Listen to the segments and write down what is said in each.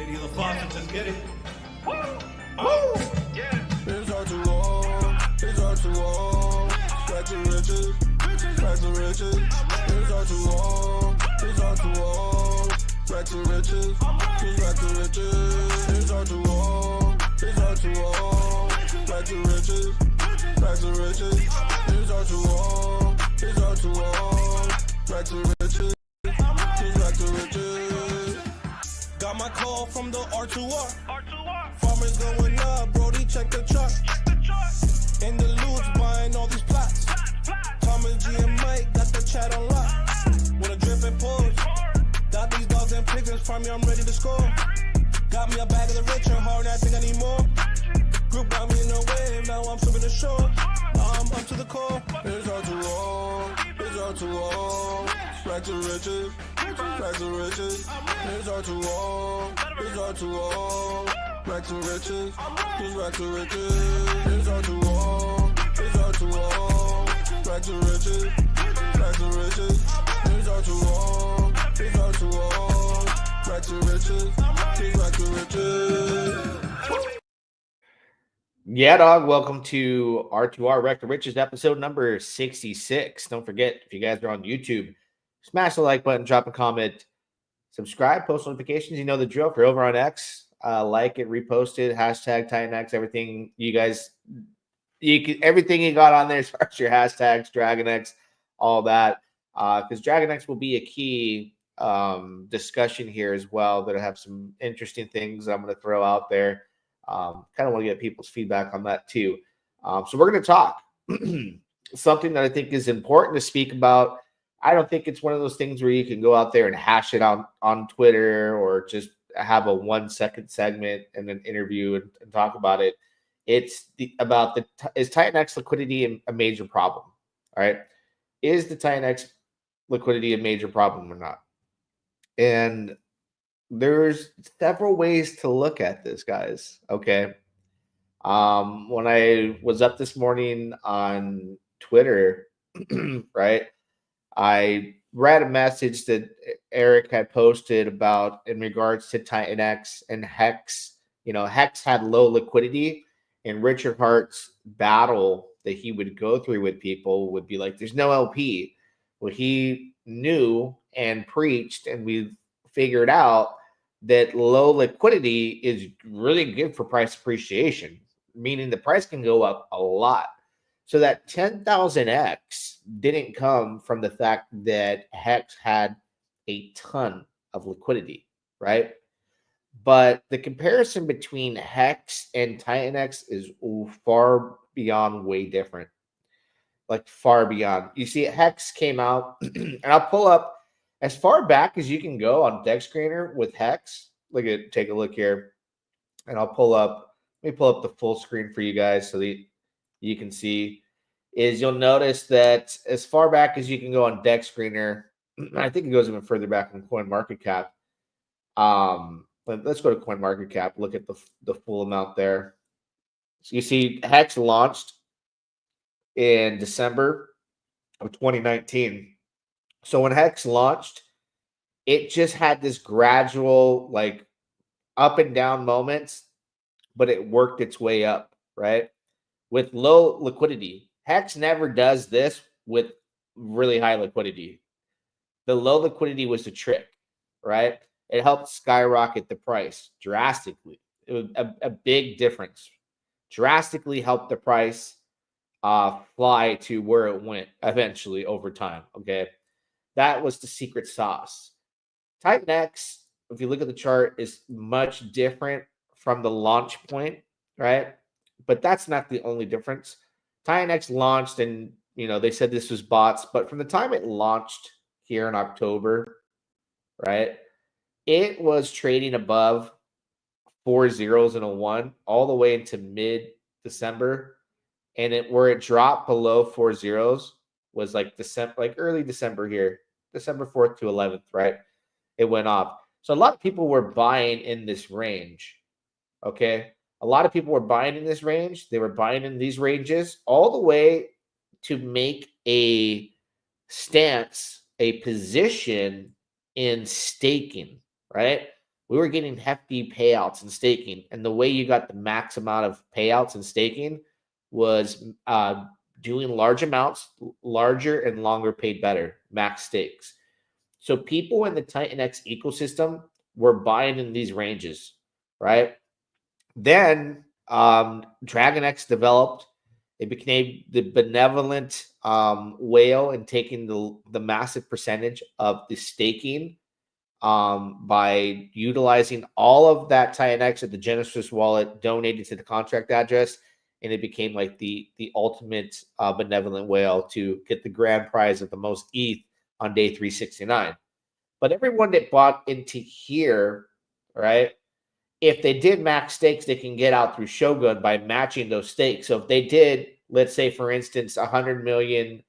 Any of the faucets, just get it. Woo! Woo! Yeah. It's R2R. It's R2R. Back to riches. Back to riches. It's R2R. It's R2R. Back to riches. Back to riches. It's R2R. It's R2R. Back to riches. Back to riches. It's R2R. It's R2R. Back to riches. Back to riches. Got my call from the R2R. Farmers going up, Brody, check the truck. In the loops, buying all these plots. Thomas G and Mike got the chat on lock. With a drip and pause. Got these dogs and pigs, farm me, I'm ready to score. Got me a bag of the rich and hard, I think I need more. Group got me in the wave, now I'm swimming the shore. Now I'm up to the core. It's R2R, it's R2R. Back to riches, back to riches. It's R2R, it's R2R. Back to riches, it's back to riches. It's R2R, it's R2R. Back to riches, back to riches. It's R2R, it's R2R. Back to riches, it's back to riches. Yeah, dog. Welcome to R2R Wreck to Riches episode number 66. Don't forget, if you guys are on YouTube, smash the like button, drop a comment, subscribe, post notifications. You know the drill. If you're over on X, like it, repost it, hashtag Titanx, everything you guys, everything you got on there as far as your hashtags, DragonX, all that. Because DragonX will be a key discussion here as well. That'll have some interesting things I'm going to throw out there. Kind of want to get people's feedback on that too. So we're going to talk something that I think is important to speak about. I don't think it's one of those things where you can go out there and hash it on Twitter or just have a 1 second segment and an interview and talk about it. It's is Titanx liquidity a major problem? All right. Is the Titanx liquidity a major problem or not? And there's several ways to look at this, guys. Okay. When I was up this morning on Twitter, right, I read a message that Eric had posted about in regards to Titanx and Hex. You know, Hex had low liquidity, and Richard Hart's battle that he would go through with people would be like, there's no LP. Well, he knew and preached, and we figured out that low liquidity is really good for price appreciation, meaning the price can go up a lot. So that 10,000x didn't come from the fact that Hex had a ton of liquidity, right? But the comparison between Hex and Titanx is far beyond way different. Like far beyond. You see, Hex came out, and I'll pull up as far back as you can go on Deck Screener with Hex. Take a look here, and I'll pull up. Let me pull up the full screen for you guys so that you can see. Is you'll notice that as far back as you can go on Deck Screener, I think it goes even further back on CoinMarketCap. Let's go to CoinMarketCap. Look at the full amount there. So you see, Hex launched in December of 2019. So when Hex launched, it just had this gradual, like, up and down moments, but it worked its way up, right? With low liquidity. Hex never does this with really high liquidity. The low liquidity was the trick, right? It helped skyrocket the price drastically. It was a big difference. Drastically helped the price fly to where it went eventually over time, okay? That was the secret sauce. Titanx, if you look at the chart, is much different from the launch point, right? But that's not the only difference. Titanx launched, and they said this was bots, but from the time it launched here in October, right, it was trading above 4 zeros and a 1 all the way into mid-December, and where it dropped below 4 zeros was like early December here, December 4th to 11th, right? It went off. So a lot of people were buying in this range, okay? A lot of people were buying in this range. They were buying in these ranges all the way to make a stance, a position in staking, right? we were getting hefty payouts and staking. And the way you got the max amount of payouts and staking was doing large amounts, larger and longer paid better, max stakes. So people in the Titanx ecosystem were buying in these ranges, right? Then DragonX developed. It became the benevolent whale and taking the massive percentage of the staking by utilizing all of that Titanx at the Genesis wallet donated to the contract address. And it became like the ultimate benevolent whale to get the grand prize of the most ETH on day 369. But everyone that bought into here, right, if they did max stakes, they can get out through Shogun by matching those stakes. So if they did, let's say, for instance, 100 million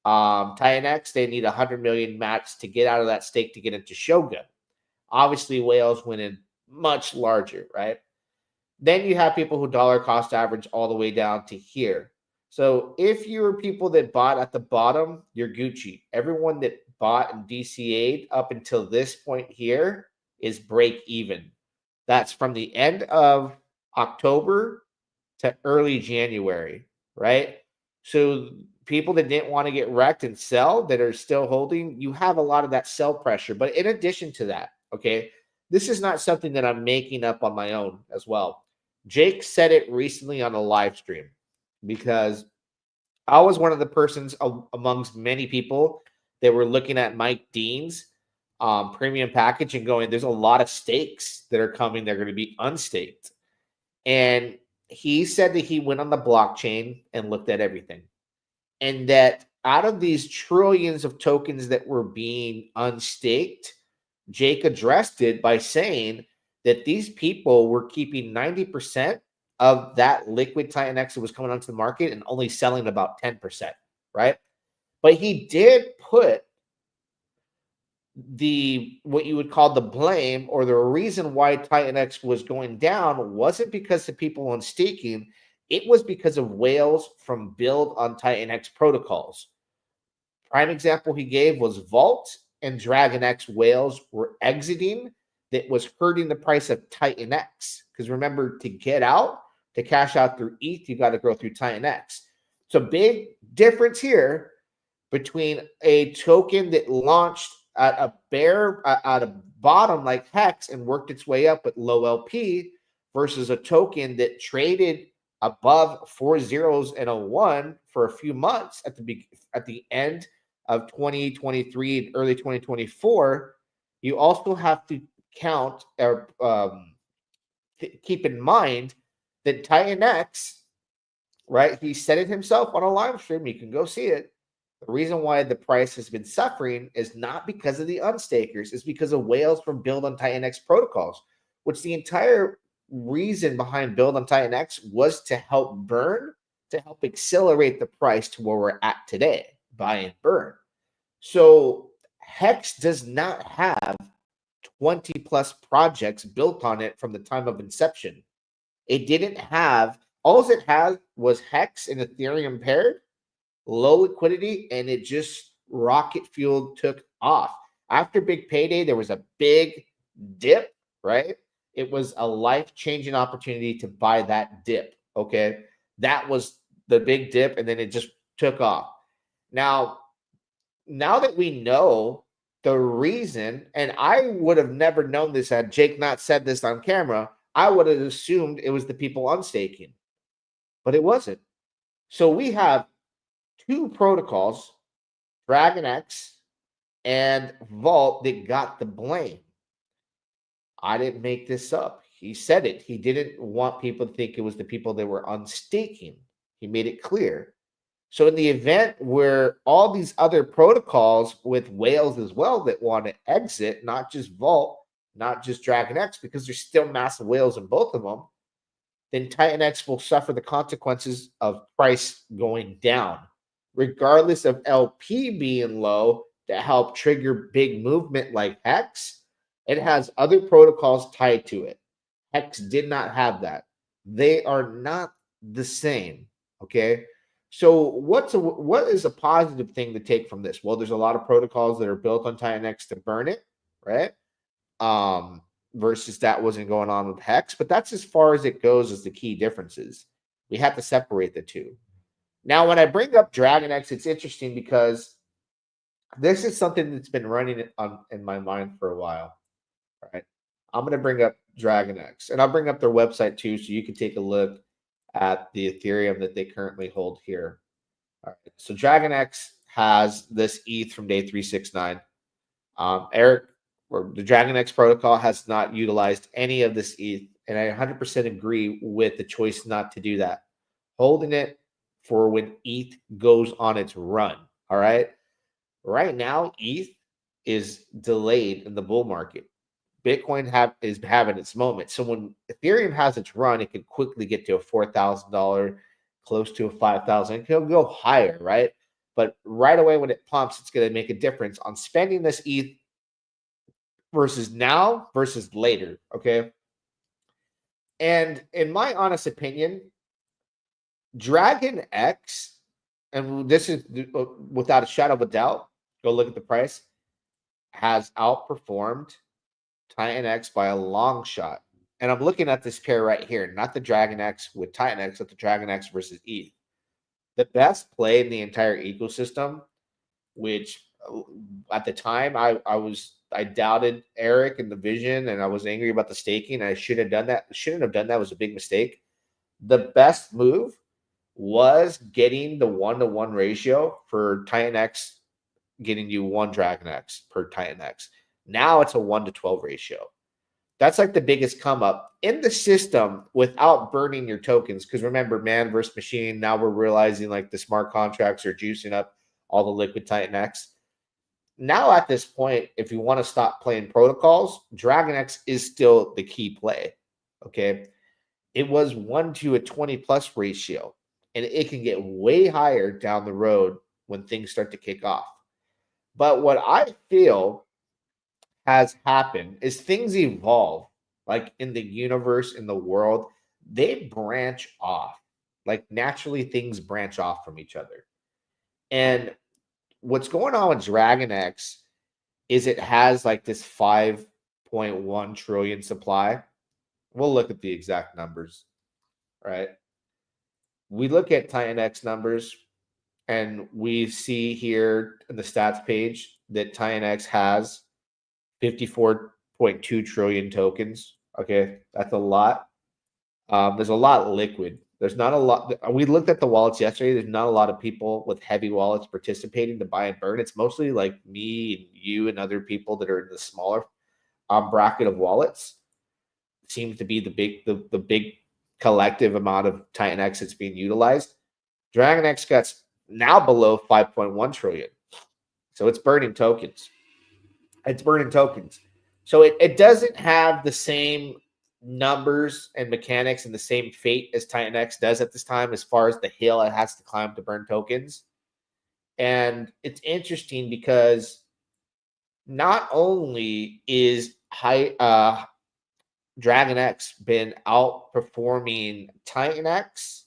Titanx, they need 100 million match to get out of that stake to get into Shogun. Obviously, whales went in much larger, right? Then you have people who dollar cost average all the way down to here. So if you were people that bought at the bottom, you're Gucci. Everyone that bought and DCA'd up until this point here is break even. That's from the end of October to early January, right? So people that didn't want to get wrecked and sell that are still holding, you have a lot of that sell pressure. But in addition to that, okay, this is not something that I'm making up on my own as well. Jake said it recently on a live stream because I was one of the persons amongst many people that were looking at Mike Dean's premium package and going, there's a lot of stakes that are coming. They're going to be unstaked. And he said that he went on the blockchain and looked at everything. And that out of these trillions of tokens that were being unstaked, Jake addressed it by saying that these people were keeping 90% of that liquid Titanx that was coming onto the market and only selling about 10%, right? But he did put what you would call the blame or the reason why Titanx was going down wasn't because of people on staking. It was because of whales from build on Titanx protocols. Prime example he gave was Vault and DragonX whales were exiting. That was hurting the price of Titanx. Because remember, to get out, to cash out through ETH, you got to go through Titanx. So big difference here between a token that launched at a bottom like Hex and worked its way up with low LP versus a token that traded above 4 zeros and a 1 for a few months at the end of 2023 and early 2024. You also have to count or keep in mind that Titanx, right? He said it himself on a live stream. You can go see it. The reason why the price has been suffering is not because of the unstakers. It's because of whales from build on Titanx protocols, which the entire reason behind build on Titanx was to help burn, to help accelerate the price to where we're at today, buy and burn. So Hex does not have 20 plus projects built on it from the time of inception. It didn't have, all it had was Hex and Ethereum paired, low liquidity, and it just rocket fueled took off. After big payday, there was a big dip, right? It was a life-changing opportunity to buy that dip, okay? That was the big dip, and then it just took off. Now that we know the reason, and I would have never known this had Jake not said this on camera, I would have assumed it was the people unstaking, but it wasn't. So we have two protocols, DragonX and Vault, that got the blame. I didn't make this up. He said it. He didn't want people to think it was the people that were unstaking. He made it clear. So in the event where all these other protocols with whales as well that want to exit, not just Vault, not just DragonX, because there's still massive whales in both of them, then Titanx will suffer the consequences of price going down, regardless of LP being low to help trigger big movement like Hex. It has other protocols tied to it. Hex did not have that. They are not the same, okay? So what is a positive thing to take from this? Well, there's a lot of protocols that are built on Titanx to burn it, right? versus that wasn't going on with Hex, but that's as far as it goes as the key differences. We have to separate the two. Now, when I bring up Dragon X, it's interesting because this is something that's been running in my mind for a while. Right? I'm going to bring up Dragon X, and I'll bring up their website too, so you can take a look at the Ethereum that they currently hold here. All right. So Dragon X has this ETH from day 369. Eric, or the Dragon X protocol, has not utilized any of this ETH, and I 100% agree with the choice not to do that. Holding it for when ETH goes on its run. All right. Right now, ETH is delayed in the bull market. Bitcoin is having its moment. So when Ethereum has its run, it can quickly get to a $4,000, close to a $5,000. It can go higher, right? But right away when it pumps, it's going to make a difference on spending this ETH versus now versus later, okay? And in my honest opinion, Dragon X, and this is without a shadow of a doubt, go look at the price, has outperformed Titanx by a long shot. And I'm looking at this pair right here, not the Dragon X with Titanx, but the Dragon X versus ETH. The best play in the entire ecosystem, which at the time I doubted Eric and the vision, and I was angry about the staking. I should have done that. Shouldn't have done that. It was a big mistake. The best move was getting the 1-to-1 ratio for Titanx, getting you one Dragon X per Titanx. Now it's a 1-to-12 ratio. That's like the biggest come up in the system without burning your tokens. Because remember, man versus machine. Now we're realizing like the smart contracts are juicing up all the liquid Titanx. Now at this point, if you want to stop playing protocols, Dragon X is still the key play. Okay. It was 1-to-20+ ratio, and it can get way higher down the road when things start to kick off. But what I feel has happened is things evolve, like in the universe, in the world, they branch off. Like naturally, things branch off from each other. And what's going on with Dragon X is it has like this 5.1 trillion supply. We'll look at the exact numbers, right? We look at Titanx numbers, and we see here in the stats page that Titanx has 54.2 trillion tokens. Okay, that's a lot. There's a lot liquid. There's not a lot. We looked at the wallets yesterday. There's not a lot of people with heavy wallets participating to buy and burn. It's mostly like me and you and other people that are in the smaller bracket of wallets. Seems to be the big collective amount of Titanx that's being utilized. Dragon X got now below 5.1 trillion. So it's burning tokens. It's burning tokens. So it doesn't have the same numbers and mechanics and the same fate as Titanx does at this time as far as the hill it has to climb to burn tokens. And it's interesting because not only is Dragon X been outperforming Titanx,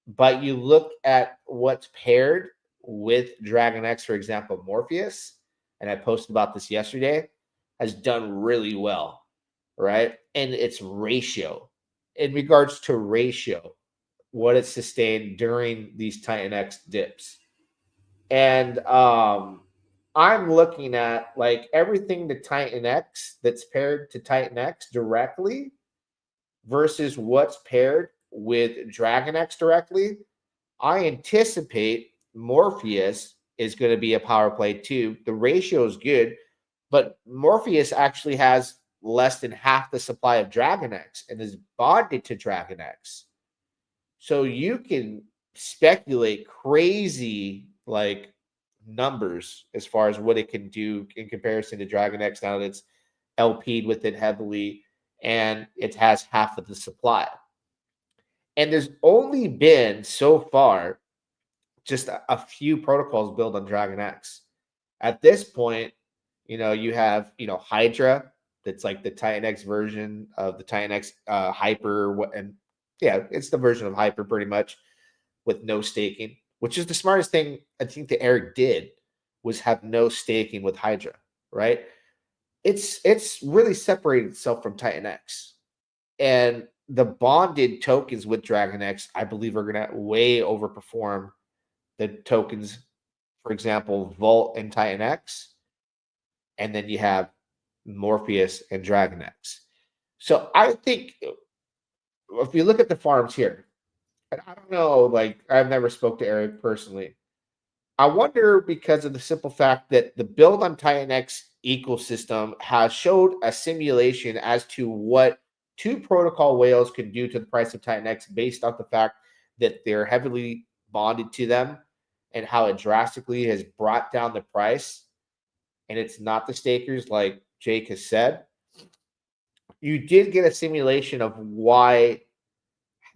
but you look at what's paired with Dragon X, for example, Morpheus, and I posted about this yesterday, has done really well, right? And its ratio, in regards to ratio, what it sustained during these Titanx dips. And I'm looking at like everything to Titanx that's paired to Titanx directly versus what's paired with Dragon X directly. I anticipate Morpheus is going to be a power play too. The ratio is good, but Morpheus actually has less than half the supply of Dragon X and is bonded to Dragon X. So you can speculate crazy like numbers as far as what it can do in comparison to Dragon X now that it's LP'd with it heavily and it has half of the supply. And there's only been so far just a few protocols built on Dragon X. At this point, you have, Hydra, that's like the Titanx version of the Titanx Hyper. And yeah, it's the version of Hyper pretty much with no staking, which is the smartest thing I think that Eric did was have no staking with Hydra, right? it's really separated itself from Titanx. And the bonded tokens with Dragon X, I believe, are going to way overperform the tokens, for example, Vault and Titanx. And then you have Morpheus and Dragon X. So I think if you look at the farms here, and I don't know, like I've never spoke to Eric personally. I wonder because of the simple fact that the build on Titanx ecosystem has showed a simulation as to what two protocol whales can do to the price of Titanx based off the fact that they're heavily bonded to them and how it drastically has brought down the price. And it's not the stakers, like Jake has said. You did get a simulation of why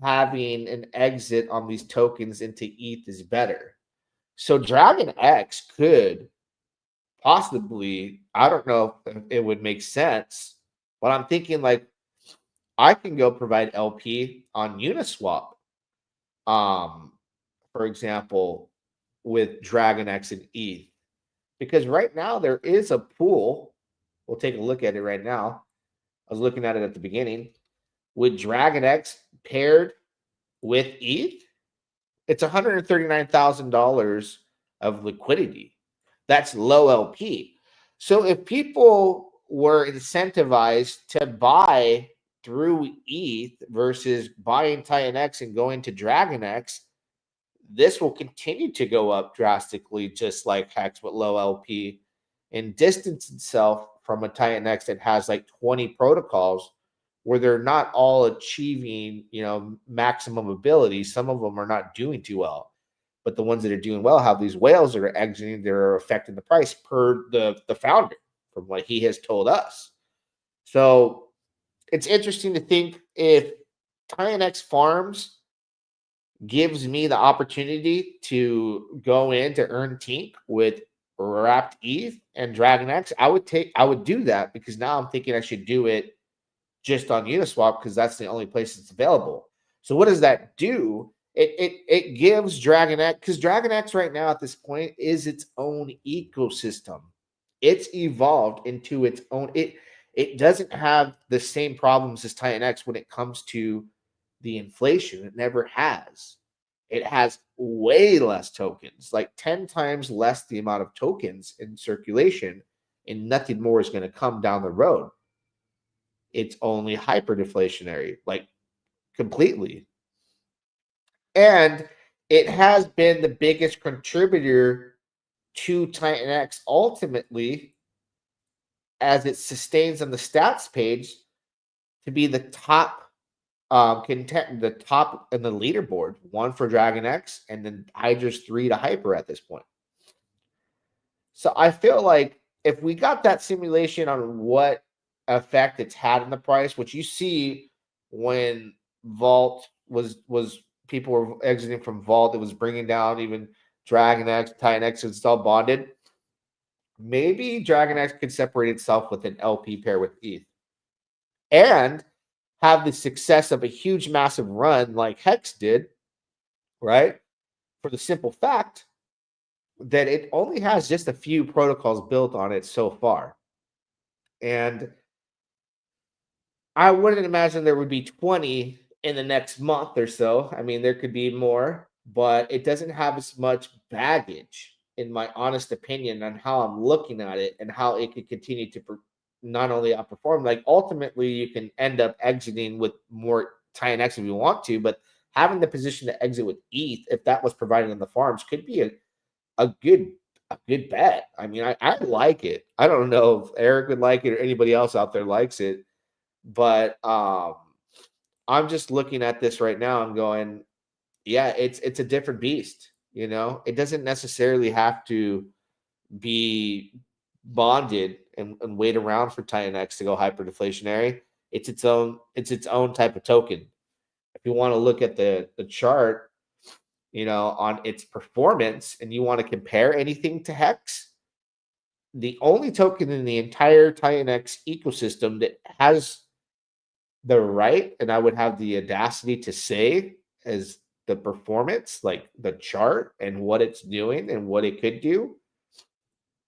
having an exit on these tokens into ETH is better. So Dragon X could possibly, I don't know if it would make sense, but I'm thinking like I can go provide LP on Uniswap, for example, with Dragon X and ETH. Because right now there is a pool. We'll take a look at it right now. I was looking at it at the beginning. With Dragon X paired with ETH, it's $139,000 of liquidity. That's low LP. So if people were incentivized to buy through ETH versus buying Titanx and going to Dragon X, this will continue to go up drastically, just like Hex with low LP, and distance itself from a Titanx that has like 20 protocols where they're not all achieving, maximum ability. Some of them are not doing too well, but the ones that are doing well have these whales that are exiting, that are affecting the price per the founder from what he has told us. So it's interesting to think if Titanx Farms gives me the opportunity to go in to earn Tink with wrapped ETH and Dragon X, I would do that, because now I'm thinking I should do it just on Uniswap because that's the only place it's available. So what does that do? It gives Dragon X, because Dragon X right now at this point is its own ecosystem. It's evolved into its own. It doesn't have the same problems as Titanx when it comes to the inflation. It never has. It has way less tokens, like 10 times less the amount of tokens in circulation, and nothing more is going to come down the road. It's only hyperdeflationary, like completely. And it has been the biggest contributor to Titanx ultimately, as it sustains on the stats page to be the top the top in the leaderboard, one for Dragon X and then Hydra's 3 to Hyper at this point. So I feel like if we got that simulation on what effect it's had in the price, which you see when Vault was people were exiting from Vault, it was bringing down even Dragon X, Titan X is still bonded. Maybe Dragon X could separate itself with an LP pair with ETH and have the success of a huge, massive run like Hex did, right? For the simple fact that it only has just a few protocols built on it so far. And I wouldn't imagine there would be 20 in the next month or so. I mean, there could be more, but it doesn't have as much baggage, in my honest opinion, on how I'm looking at it and how it could continue to not only outperform, like ultimately you can end up exiting with more Titanx if you want to, but having the position to exit with ETH, if that was provided in the farms, could be a good bet. I mean, I like it. I don't know if Eric would like it or anybody else out there likes it, but I'm just looking at this right now. I'm going, yeah, it's a different beast. It doesn't necessarily have to be bonded and wait around for Titanx to go hyperdeflationary. It's its own type of token. If you want to look at the chart, on its performance, and you want to compare anything to Hex, the only token in the entire Titanx ecosystem that has the right, and I would have the audacity to say, as the performance, like the chart and what it's doing and what it could do,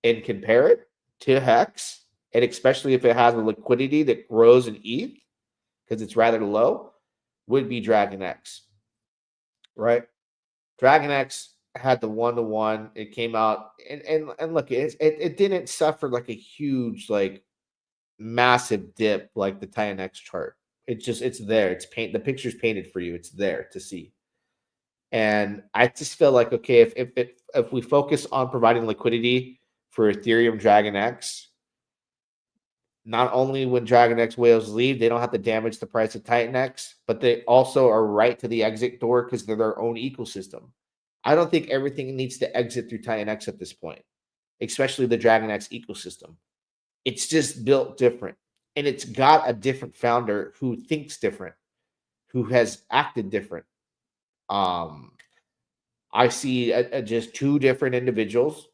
and compare it to Hex, and especially if it has a liquidity that grows in ETH because it's rather low, would be Dragon X, right? Dragon X had the 1-to-1. It came out and look, it didn't suffer like a huge like massive dip like the Titanx chart. It's there. The picture's painted for you. It's there to see. And I just feel like, okay, if we focus on providing liquidity for Ethereum Dragon X, not only when Dragon X whales leave, they don't have to damage the price of Titanx, but they also are right to the exit door because they're their own ecosystem. I don't think everything needs to exit through Titanx at this point, especially the Dragon X ecosystem. It's just built different, and it's got a different founder who thinks different, who has acted different. I see just two different individuals,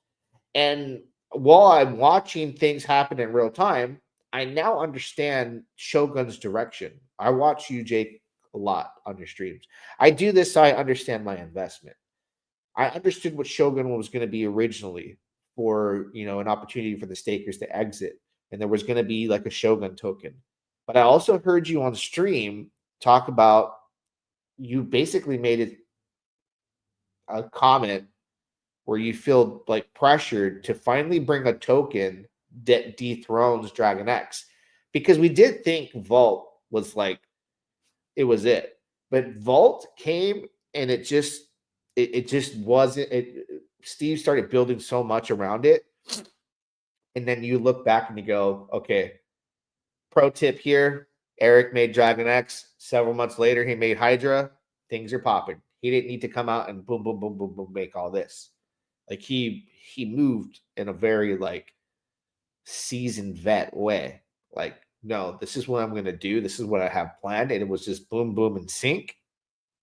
and while I'm watching things happen in real time, I now understand Shogun's direction. I watch you, Jake, a lot on your streams. I do this so I understand my investment. I understood what Shogun was going to be originally for, an opportunity for the stakers to exit. And there was going to be like a Shogun token. But I also heard you on stream talk about, you basically made it a comment where you feel like pressured to finally bring a token that dethrones Dragon X. Because we did think Vault was like, it was it. But Vault came and it just wasn't. Steve started building so much around it, and then you look back and you go, okay. Pro tip here: Eric made Dragon X. Several months later, he made Hydra. Things are popping. He didn't need to come out and boom, boom, boom, boom, boom, make all this. Like he moved in a very like seasoned vet way. Like, no, this is what I'm gonna do. This is what I have planned, and it was just boom, boom, and sync.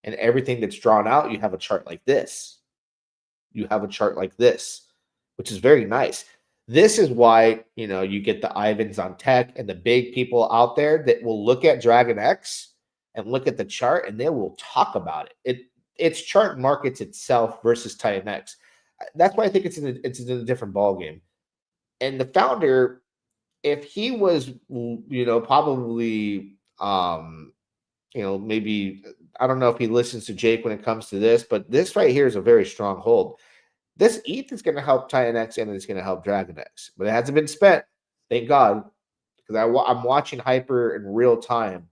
And everything that's drawn out, you have a chart like this. You have a chart like this, which is very nice. This is why, you get the Ivans on tech and the big people out there that will look at Dragon X and look at the chart and they will talk about it. Its chart markets itself versus Titanx. That's why I think it's in a different ballgame. And the founder, if he was, probably, maybe, I don't know if he listens to Jake when it comes to this, but this right here is a very strong hold. This ETH is going to help Titanx and it's going to help Dragon X, but it hasn't been spent. Thank God, because I'm watching Hyper in real time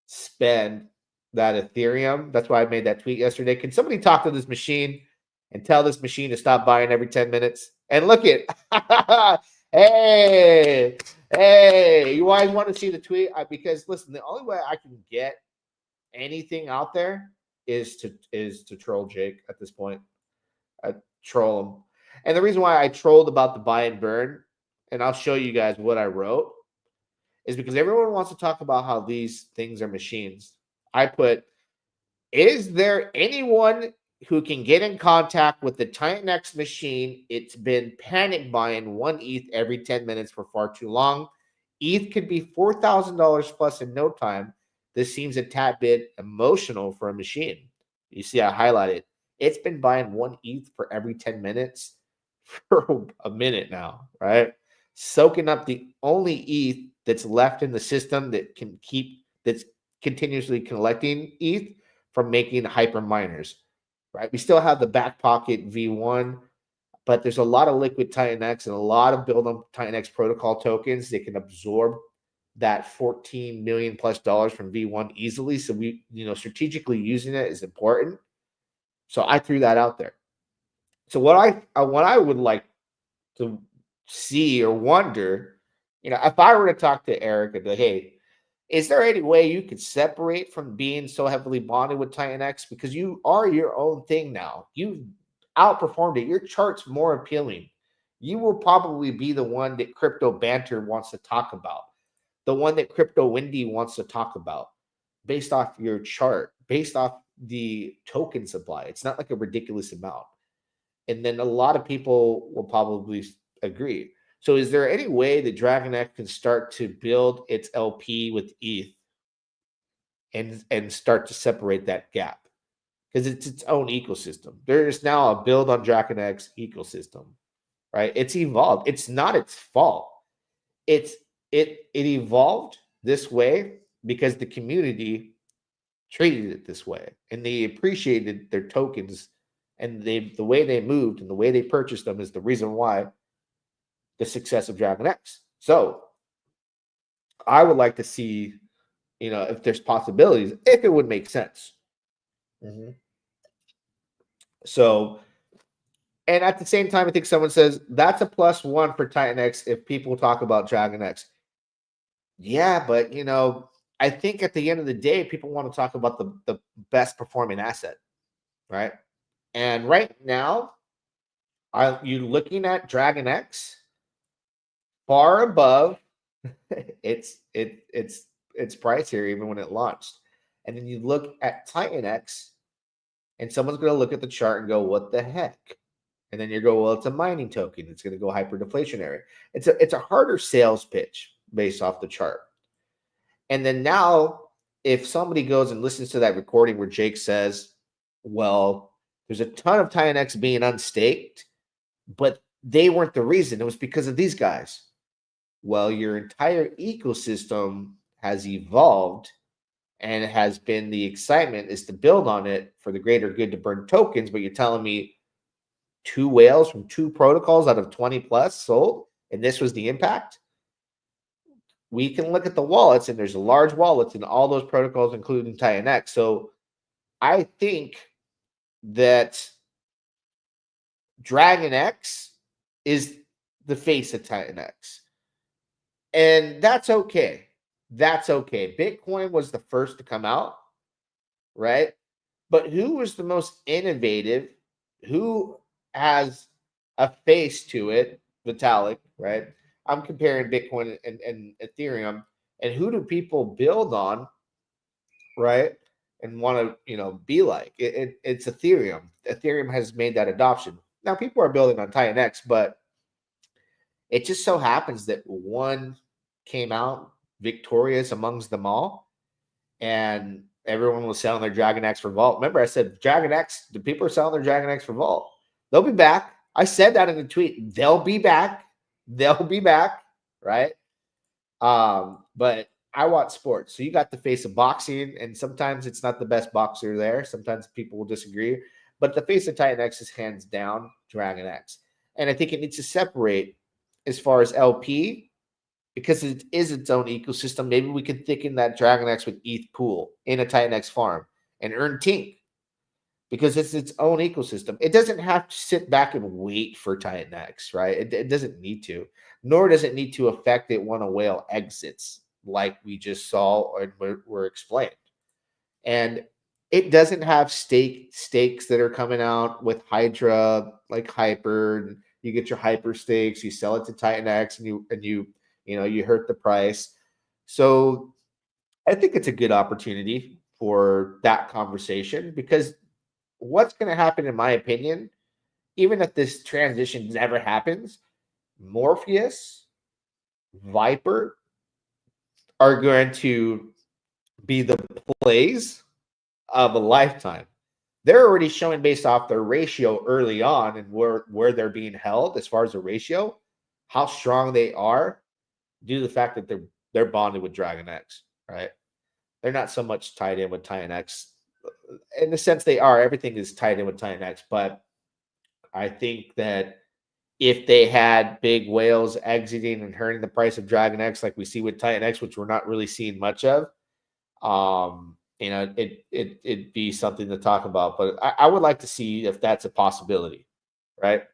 spend that Ethereum. That's why I made that tweet yesterday. Can somebody talk to this machine and tell this machine to stop buying every 10 minutes? And look at, hey, you guys want to see the tweet? Because listen, the only way I can get anything out there is to troll Jake at this point. I troll him. And the reason why I trolled about the buy and burn, and I'll show you guys what I wrote, is because everyone wants to talk about how these things are machines. I put, is there anyone who can get in contact with the Titanx machine? It's been panic buying 1 ETH every 10 minutes for far too long. ETH could be $4,000 plus in no time. This seems a tad bit emotional for a machine. You see, I highlighted. It's been buying 1 ETH for every 10 minutes for a minute now, right? Soaking up the only ETH that's left in the system that's continuously collecting ETH from making hyper miners, right? We still have the back pocket V1, but there's a lot of liquid Titanx and a lot of build on Titanx protocol tokens that can absorb that $14 million plus from V1 easily. So we, strategically using it is important. So I threw that out there. So what I would like to see or wonder, if I were to talk to Eric and go, hey, is there any way you could separate from being so heavily bonded with Titanx? Because you are your own thing now. You've outperformed it. Your chart's more appealing. You will probably be the one that Crypto Banter wants to talk about, the one that Crypto Windy wants to talk about, based off your chart, based off the token supply. It's not like a ridiculous amount. And then a lot of people will probably agree. So is there any way that Dragon X can start to build its LP with ETH and start to separate that gap? Because it's its own ecosystem. There is now a build on Dragon X ecosystem, right? It's evolved. It's not its fault. it evolved this way because the community treated it this way, and they appreciated their tokens, and the way they moved and the way they purchased them is the reason why the success of Dragon X. So I would like to see, if there's possibilities, if it would make sense. So, and at the same time, I think someone says that's a +1 for Titanx if people talk about Dragon X. Yeah, but I think at the end of the day, people want to talk about the best performing asset, right? And right now, are you looking at Dragon X far above its price here, even when it launched? And then you look at Titanx, and someone's going to look at the chart and go, "What the heck?" And then you go, "Well, it's a mining token. It's going to go hyper deflationary." It's a harder sales pitch based off the chart. And then now, if somebody goes and listens to that recording where Jake says, "Well, there's a ton of Titanx being unstaked, but they weren't the reason. It was because of these guys." Well, your entire ecosystem has evolved, and it has been the excitement is to build on it for the greater good to burn tokens. But you're telling me 2 whales from 2 protocols out of 20 plus sold, and this was the impact? We can look at the wallets, and there's large wallets in all those protocols, including Titanx. So I think that Dragon X is the face of Titanx. And that's okay. That's okay. Bitcoin was the first to come out, right? But who was the most innovative? Who has a face to it? Vitalik, right? I'm comparing Bitcoin and Ethereum. And who do people build on, right? And want to, be like? It's Ethereum. Ethereum has made that adoption. Now, people are building on Titanx, but it just so happens that one came out victorious amongst them all, and everyone was selling their Dragon X for Vault. Remember, I said Dragon X, the people are selling their Dragon X for Vault. They'll be back. I said that in the tweet. They'll be back. They'll be back, right? But I watch sports. So you got the face of boxing, and sometimes it's not the best boxer there. Sometimes people will disagree. But the face of Titanx is hands down Dragon X. And I think it needs to separate as far as LP, because it is its own ecosystem. Maybe we could thicken that Dragon X with ETH pool in a Titanx farm and earn Tink, because it's its own ecosystem. It doesn't have to sit back and wait for Titanx, right? It doesn't need to, nor does it need to affect it when a whale exits, like we just saw or were explained. And it doesn't have stakes that are coming out with Hydra, like Hyper. You get your Hyper stakes, you sell it to Titanx, and you hurt the price. So I think it's a good opportunity for that conversation, because what's going to happen, in my opinion, even if this transition never happens, Morpheus, Viper are going to be the plays of a lifetime. They're already showing, based off their ratio early on and where they're being held as far as the ratio, how strong they are due to the fact that they're bonded with Dragon X, right? They're not so much tied in with Titanx. In the sense they are, everything is tied in with Titanx, but I think that if they had big whales exiting and hurting the price of Dragon X, like we see with Titanx, which we're not really seeing much of, it'd be something to talk about. But I would like to see if that's a possibility, right?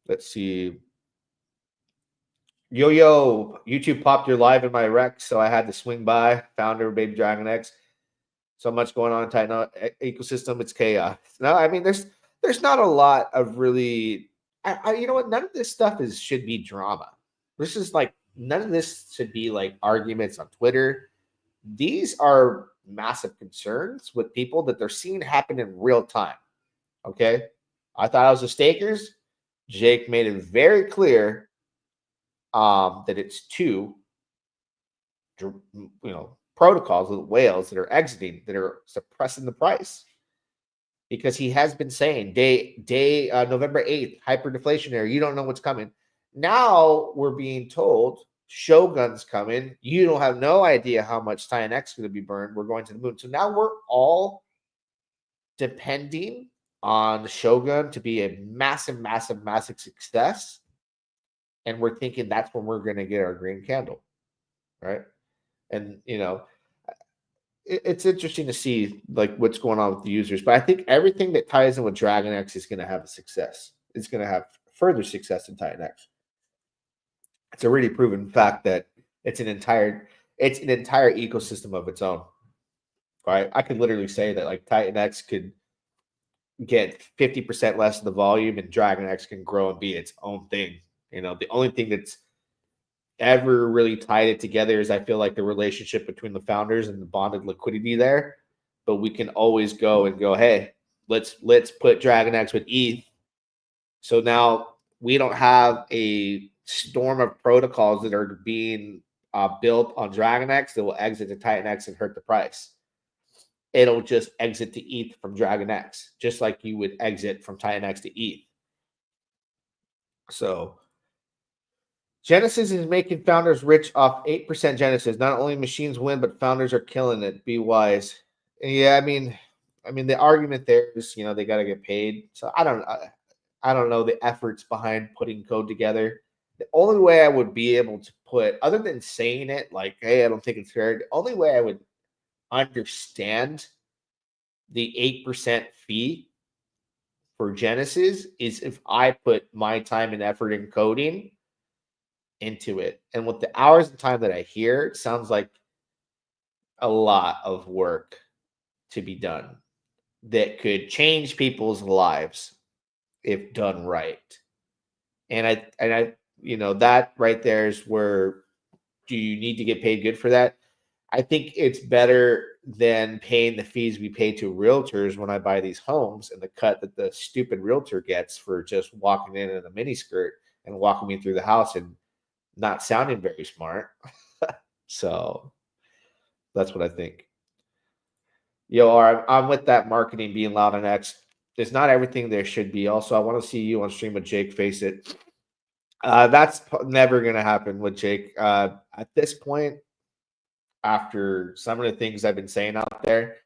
Let's see. Yo, YouTube popped your live in my rec, so I had to swing by. Founder, Baby Dragon X. So much going on in Titan ecosystem. It's chaos. No, I mean, there's not a lot of really. You know what? None of this stuff should be drama. This is like, none of this should be like arguments on Twitter. These are massive concerns with people that they're seeing happen in real time. Okay, I thought I was the stakers. Jake made it very clear that it's 2, protocols with whales that are exiting, that are suppressing the price, because he has been saying day November 8th, hyper deflationary. You don't know what's coming. now we're being told Shogun's coming. You don't have no idea how much Titanx is going to be burned. We're going to the moon. So now we're all depending on Shogun to be a massive, massive, massive success. And we're thinking that's when we're going to get our green candle, right? And, it's interesting to see like what's going on with the users. But I think everything that ties in with Dragon X is going to have a success. It's going to have further success in Titanx. It's already proven fact that it's an entire ecosystem of its own. Right? I could literally say that like Titanx could get 50% less of the volume and Dragon X can grow and be its own thing. The only thing that's ever really tied it together is I feel like the relationship between the founders and the bonded liquidity there. But we can always go, hey, let's put Dragon X with ETH. So now we don't have a storm of protocols that are being built on Dragon X that will exit to Titanx and hurt the price. It'll just exit to ETH from Dragon X, just like you would exit from Titanx to ETH. So Genesis is making founders rich off 8% Genesis. Not only machines win, but founders are killing it. Be wise. Yeah, I mean, the argument there is, they got to get paid. So I don't know the efforts behind putting code together. The only way I would be able to put, other than saying it like, hey, I don't think it's fair. The only way I would understand the 8% fee for Genesis is if I put my time and effort in coding into it. And with the hours of time that I hear, it sounds like a lot of work to be done that could change people's lives if done right. And I that right there is where, do you need to get paid good for that? I think it's better than paying the fees we pay to realtors when I buy these homes and the cut that the stupid realtor gets for just walking in a miniskirt and walking me through the house and not sounding very smart. So that's what I think. I'm with that marketing being loud on X. It's not everything there should be. Also, I want to see you on stream with Jake Face It. That's never going to happen with Jake. At this point, after some of the things I've been saying out there,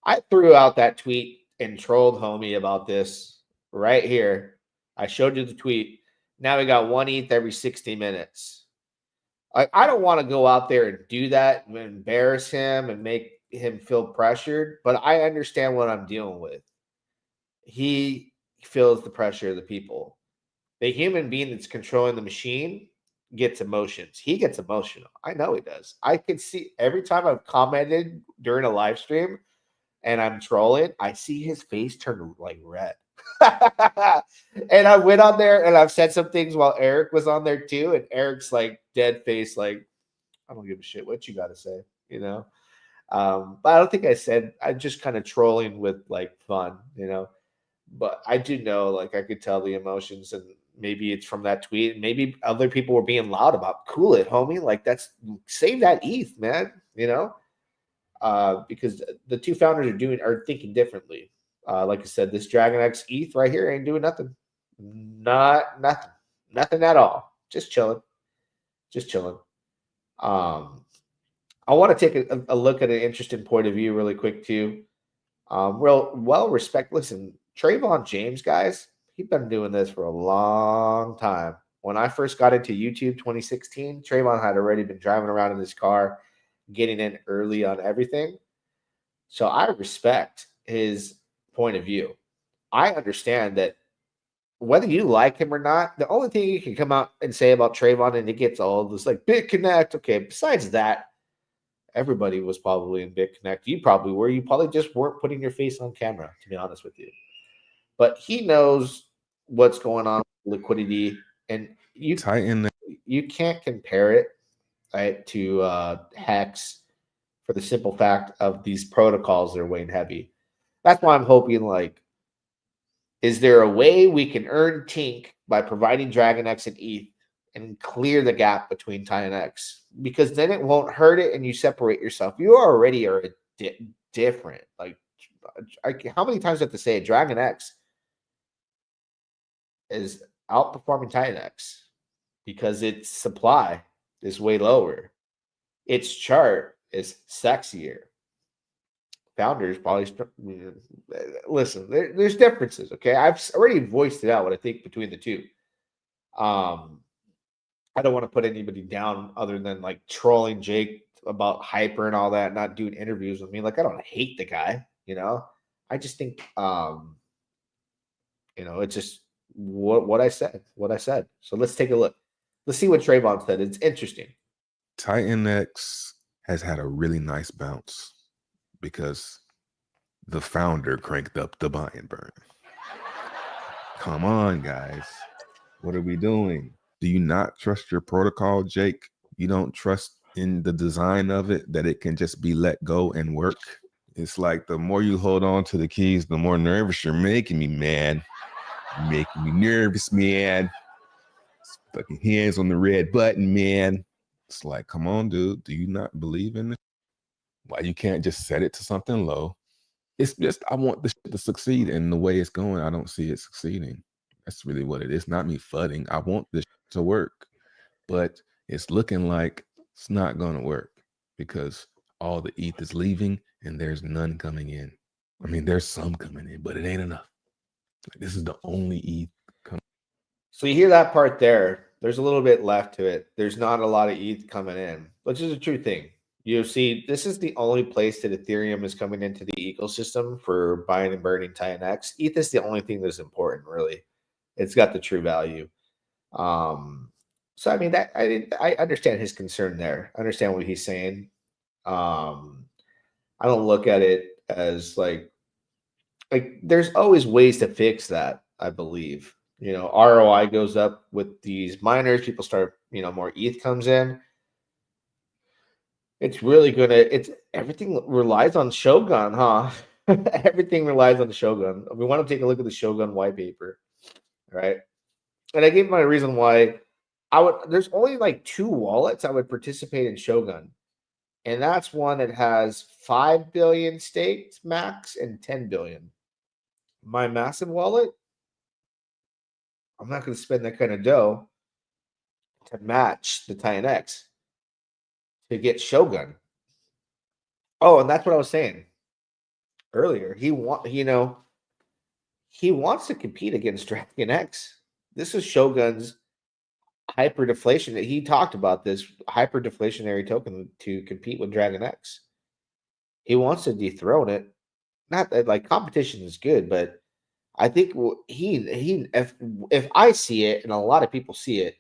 I threw out that tweet and trolled homie about this right here. I showed you the tweet. Now we got 1 ETH every 60 minutes. I don't want to go out there and do that and embarrass him and make him feel pressured, but I understand what I'm dealing with. He feels the pressure of the people. The human being that's controlling the machine gets emotions. He gets emotional. I know he does. I can see every time I've commented during a live stream and I'm trolling, I see his face turn like red. And I went on there and I've said some things while Eric was on there too. And Eric's like dead face, like, I don't give a shit what you got to say, But I don't think I'm just kind of trolling with like fun, But I do know, like, I could tell the emotions, and maybe it's from that tweet. Maybe other people were being loud about, cool it, homie. Like, save that ETH, man, because the two founders are thinking differently. Like I said, this Dragon X ETH right here ain't doing nothing. Nothing at all. Just chilling. I want to take a look at an interesting point of view really quick too. Listen, Trayvon James, guys, he's been doing this for a long time. When I first got into YouTube 2016, Trayvon had already been driving around in his car, getting in early on everything. So I respect his point of view. I understand that whether you like him or not, the only thing you can come out and say about Trayvon, and it gets all this like BitConnect. Okay, besides that, everybody was probably in BitConnect. You probably were. You probably just weren't putting your face on camera, to be honest with you. But he knows what's going on with liquidity, and you can't compare it, right, to Hex for the simple fact of these protocols that are weighing heavy. That's why I'm hoping, like, is there a way we can earn Tink by providing Dragon X and ETH and clear the gap between Titanx? Because then it won't hurt it and you separate yourself. You already are different. Like, how many times do I have to say it? Dragon X is outperforming Titanx. because its supply is way lower. Its chart is sexier. Founders probably listen. There's differences. Okay, I've already voiced it out what I think between the two. I don't want to put anybody down other than like trolling Jake about hyper and all that, not doing interviews with me. Like I don't hate the guy, I just think it's just what I said. So let's take a look. Let's see what Trayvon said. It's interesting. Titanx has had a really nice bounce because the founder cranked up the buy and burn. Come on, guys. What are we doing? Do you not trust your protocol, Jake? You don't trust in the design of it, that it can just be let go and work? It's like the more you hold on to the keys, the more nervous you're making me, man. You're making me nervous, man. It's fucking hands on the red button, man. It's like, come on, dude. Do you not believe in it? Why you can't just set it to something low? It's just, I want this shit to succeed, and the way it's going, I don't see it succeeding. That's really what it is. Not me fudding. I want this to work, but it's looking like it's not going to work because all the ETH is leaving and there's none coming in. I mean, there's some coming in, but it ain't enough. Like, this is the only ETH coming. So you hear that part there. There's a little bit left to it. There's not a lot of ETH coming in, which is a true thing. You see, this is the only place that Ethereum is coming into the ecosystem for buying and burning Titanx. ETH is the only thing that's important, really. It's got the true value. So I mean, that I understand his concern there. I understand what he's saying. I don't look at it as like there's always ways to fix that. I believe ROI goes up with these miners. People start, more ETH comes in. It's really everything relies on Shogun, huh? Everything relies on the Shogun. We want to take a look at the Shogun white paper, right? And I gave my reason why there's only like 2 wallets I would participate in Shogun. And that's one that has 5 billion staked max and 10 billion. My massive wallet, I'm not going to spend that kind of dough to match the Titanx to get Shogun. Oh, and that's what I was saying earlier. He wants to compete against Dragon X. This is Shogun's hyperdeflation. He talked about this hyperdeflationary token to compete with Dragon X. He wants to dethrone it. Not that like competition is good, but I think if I see it and a lot of people see it,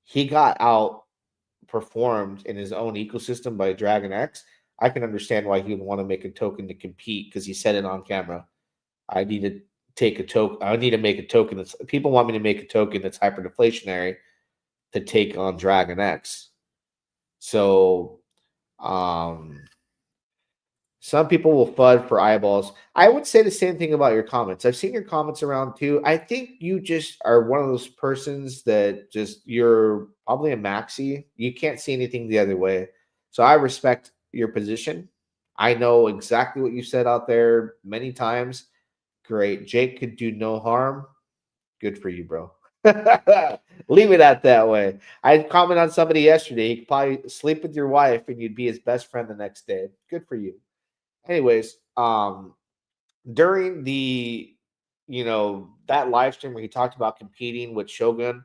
he got outperformed in his own ecosystem by Dragon X. I can understand why he would want to make a token to compete because he said it on camera. I need to take a token. I need to make a token that's people want me to make a token that's hyperdeflationary to take on Dragon X. So, some people will FUD for eyeballs. I would say the same thing about your comments. I've seen your comments around too. I think you just are one of those persons that you're probably a maxi. You can't see anything the other way. So I respect your position. I know exactly what you said out there many times. Great. Jake could do no harm. Good for you, bro. Leave it at that way. I commented on somebody yesterday. He could probably sleep with your wife and you'd be his best friend the next day. Good for you. Anyways, during the, that live stream where he talked about competing with Shogun,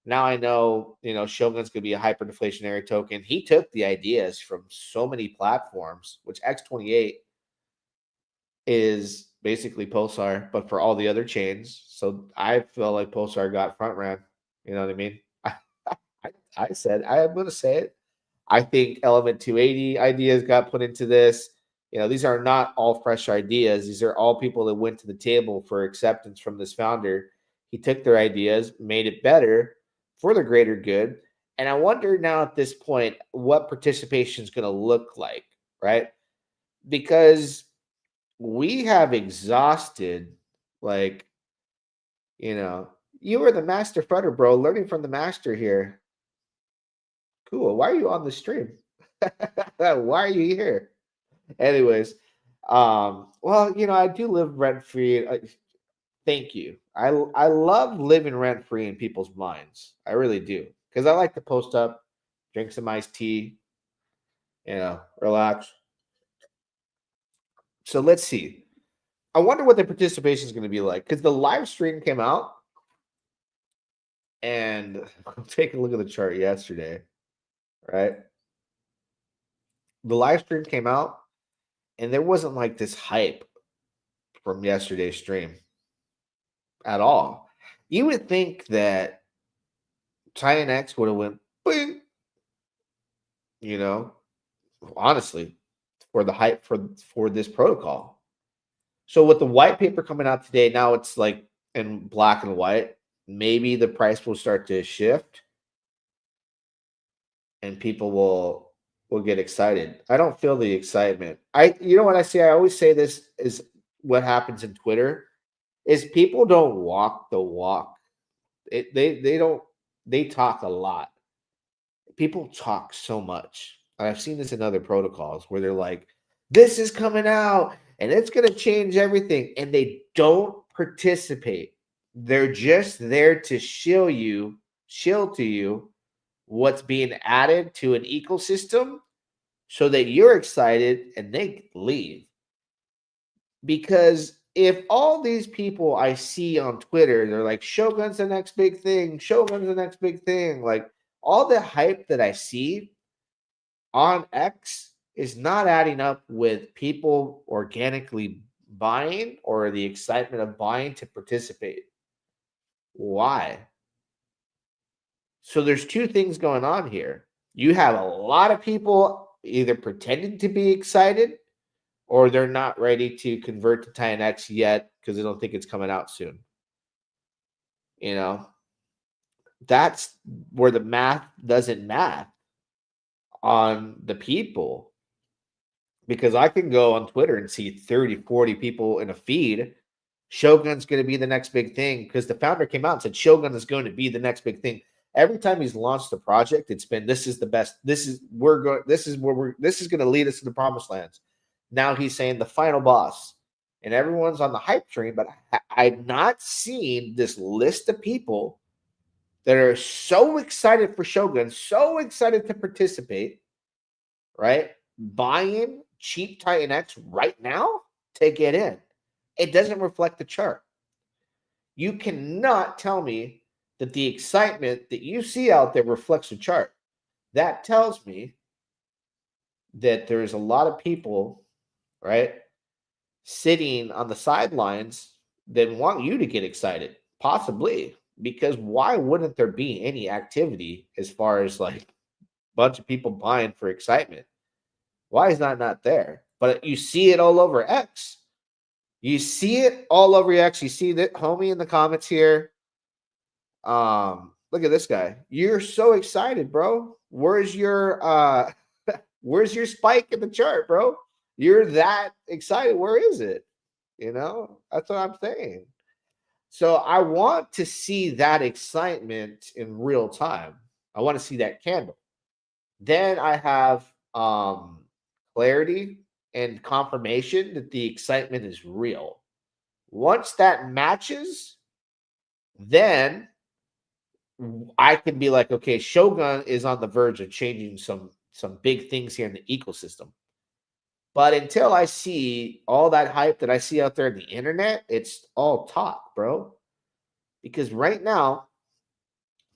now I know, Shogun's going to be a hyperdeflationary token. He took the ideas from so many platforms, which X28 is basically Pulsar, but for all the other chains. So I feel like Pulsar got front ran. You know what I mean? I said, I'm going to say it. I think Element 280 ideas got put into this. These are not all fresh ideas. These are all people that went to the table for acceptance from this founder. He took their ideas, made it better for the greater good. And I wonder now at this point what participation is going to look like, right? Because we have exhausted, you were the master fudder, bro, learning from the master here. Cool. Why are you on the stream? Why are you here? Anyways, I do live rent free. Thank you. I love living rent free in people's minds. I really do, because I like to post up, drink some iced tea, relax. So let's see. I wonder what the participation is going to be like, because the live stream came out, and take a look at the chart yesterday, right? The live stream came out, and there wasn't like this hype from yesterday's stream at all. You would think that Titanx would have went boing, honestly, for the hype for this protocol. So with the white paper coming out today, now it's like in black and white. Maybe the price will start to shift, and people will get excited. I don't feel the excitement. You know what I say? I always say this is what happens in Twitter is people don't walk the walk. They talk a lot. People talk so much. I've seen this in other protocols where they're like, this is coming out and it's going to change everything. And they don't participate. They're just there to shill to you what's being added to an ecosystem so that you're excited and they leave. Because if all these people I see on Twitter, they're like, Shogun's the next big thing, Shogun's the next big thing. Like all the hype that I see on X is not adding up with people organically buying or the excitement of buying to participate. Why? So there's two things going on here. You have a lot of people either pretending to be excited or they're not ready to convert to Titanx yet because they don't think it's coming out soon. That's where the math doesn't math on the people. Because I can go on Twitter and see 30, 40 people in a feed. Shogun's going to be the next big thing because the founder came out and said Shogun is going to be the next big thing. Every time he's launched the project, it's been this is the best. This is going to lead us to the promised lands. Now he's saying the final boss, and everyone's on the hype train. But I've not seen this list of people that are so excited for Shogun, so excited to participate, right? Buying cheap Titanx right now to get in. It doesn't reflect the chart. You cannot tell me that the excitement that you see out there reflects the chart. That tells me that there's a lot of people, right, sitting on the sidelines that want you to get excited, possibly, because why wouldn't there be any activity as far as like a bunch of people buying for excitement? Why is that not there? But you see it all over X. You see it all over X. You see that homie in the comments here. Look at this guy. You're so excited, bro. Where's your spike in the chart, bro? You're that excited. Where is it? That's what I'm saying. So I want to see that excitement in real time. I want to see that candle. Then I have clarity and confirmation that the excitement is real. Once that matches, then I can be like, okay, Shogun is on the verge of changing some big things here in the ecosystem. But until I see all that hype that I see out there in the internet, it's all talk, bro. Because right now,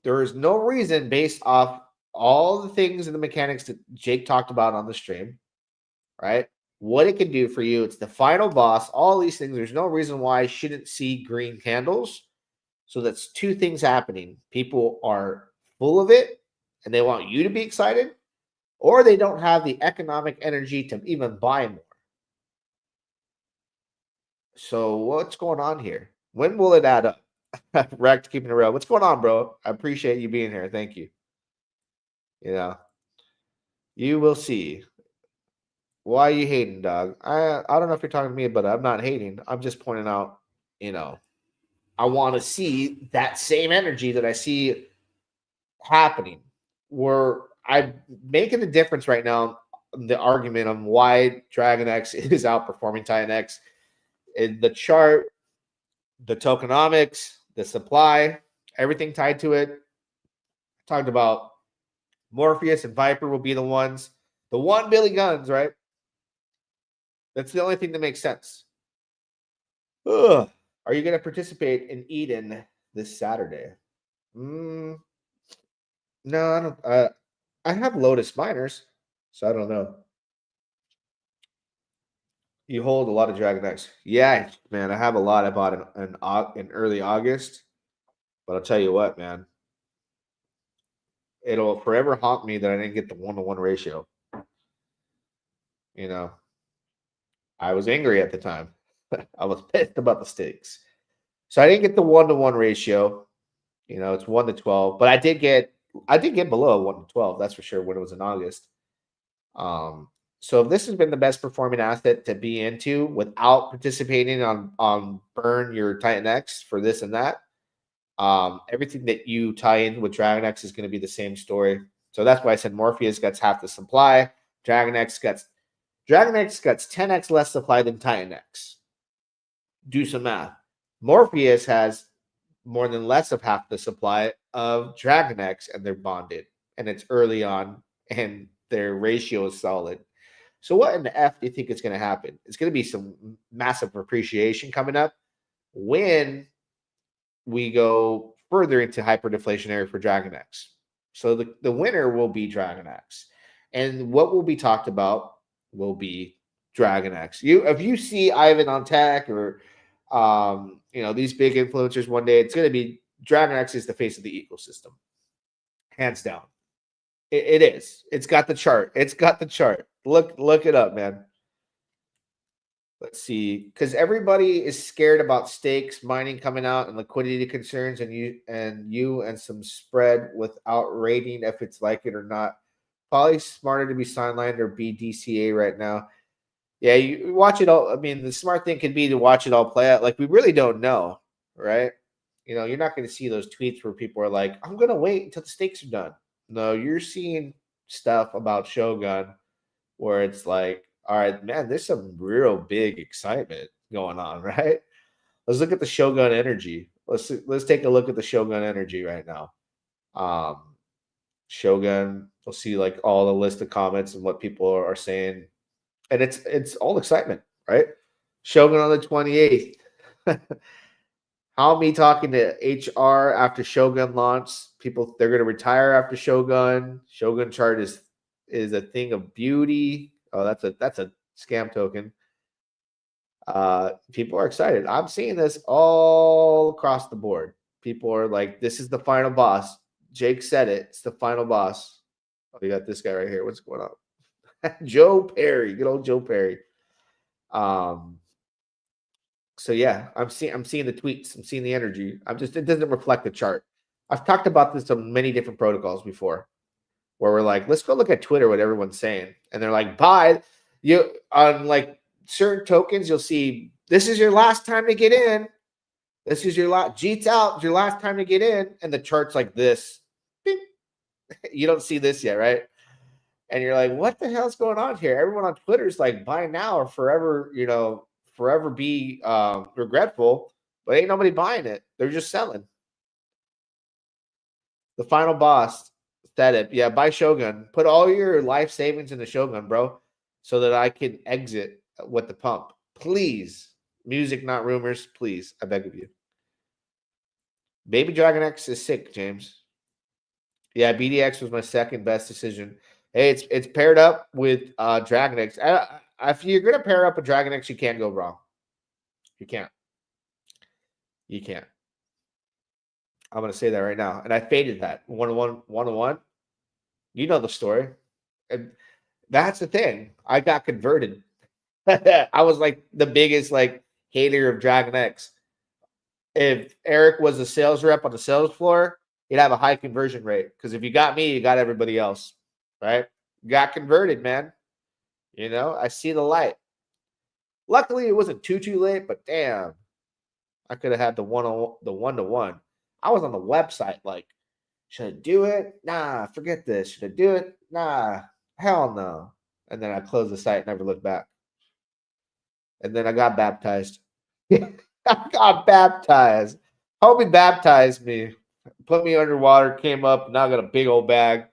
there is no reason based off all the things and the mechanics that Jake talked about on the stream, right? What it can do for you. It's the final boss, all these things. There's no reason why I shouldn't see green candles. So that's two things happening. People are full of it and they want you to be excited, or they don't have the economic energy to even buy more. So what's going on here? When will it add up? Rect keeping it real. What's going on, bro? I appreciate you being here. Thank you. You will see. Why are you hating, dog? I don't know if you're talking to me, but I'm not hating. I'm just pointing out, I want to see that same energy that I see happening. Where I'm making the difference right now, the argument on why Dragon X is outperforming Titan X. In the chart, the tokenomics, the supply, everything tied to it. Talked about Morpheus and Viper will be the ones. The one Billy Guns, right? That's the only thing that makes sense. Ugh. Are you going to participate in Eden this Saturday? No, I don't. I have Lotus miners, so I don't know. You hold a lot of Dragon X. Yeah, man, I have a lot I bought in early August. But I'll tell you what, man. It'll forever haunt me that I didn't get the 1-to-1 ratio. You know, I was angry at the time. I was pissed about the stakes. So I didn't get the 1-to-1 ratio. You know, it's 1-to-12. But I did get below 1-to-12, that's for sure, when it was in August. So this has been the best performing asset to be into without participating on burn your Titanx for this and that. Everything that you tie in with Dragon X is going to be the same story. So that's why I said Morpheus gets half the supply. Dragon X gets 10x less supply than Titanx. Do some math. Morpheus has more than less of half the supply of Dragon X, and they're bonded, and it's early on, and their ratio is solid. So what in the F do you think is going to happen? It's going to be some massive appreciation coming up when we go further into hyperdeflationary for Dragon X. So the winner will be Dragon X. And what will be talked about will be Dragon X. If you see Ivan on tech or these big influencers one day, it's going to be Dragon X is the face of the ecosystem. Hands down. It is. It's got the chart. Look it up, man. Let's see, because everybody is scared about stakes, mining coming out, and liquidity concerns, and you some spread without rating if it's like it or not. Probably smarter to be sidelined or be DCA right now. Yeah, you watch it all. I mean, the smart thing could be to watch it all play out. Like, we really don't know, right? You know, you're not going to see those tweets where people are like, I'm going to wait until the stakes are done. No, you're seeing stuff about Shogun where it's like, all right, man, there's some real big excitement going on, right? Let's look at the Shogun energy. Let's take a look at the Shogun energy right now. Shogun, we'll see like all the list of comments and what people are saying. And it's all excitement, right? Shogun on the 28th. How me talking to HR after Shogun launch? People, they're going to retire after Shogun. Shogun chart is a thing of beauty. Oh, that's a scam token. People are excited. I'm seeing this all across the board. People are like, this is the final boss. Jake said it. It's the final boss. Oh, you got this guy right here. What's going on? Joe Perry. Good old Joe Perry. So yeah, I'm seeing the tweets. I'm seeing the energy. It doesn't reflect the chart. I've talked about this on many different protocols before, where we're like, let's go look at Twitter, what everyone's saying. And they're like, buy. You on like certain tokens, you'll see this is your last time to get in. This is your last Jeet's out, it's your last time to get in. And the chart's like this. Bing. You don't see this yet, right? And you're like, what the hell's going on here? Everyone on Twitter is like, buy now or forever, forever be regretful. But ain't nobody buying it. They're just selling. The final boss. Said it. Yeah, buy Shogun. Put all your life savings in the Shogun, bro, so that I can exit with the pump. Please. Music, not rumors. Please. I beg of you. Baby Dragon X is sick, James. Yeah, BDX was my second best decision. Hey, it's paired up with Dragon X. If you're going to pair up a Dragon X, you can't go wrong. You can't. I'm going to say that right now. And I faded that. 1-to-1. You know the story. And that's the thing. I got converted. I was like the biggest hater of Dragon X. If Eric was a sales rep on the sales floor, he'd have a high conversion rate. Because if you got me, you got everybody else. Right? Got converted, man. I see the light. Luckily, it wasn't too late, but damn. I could have had the 1-to-1. I was on the website like, should I do it? Nah, forget this. Should I do it? Nah, hell no. And then I closed the site, never looked back. And then I got baptized. I got baptized. Homie baptized me, put me underwater, came up, now I got a big old bag.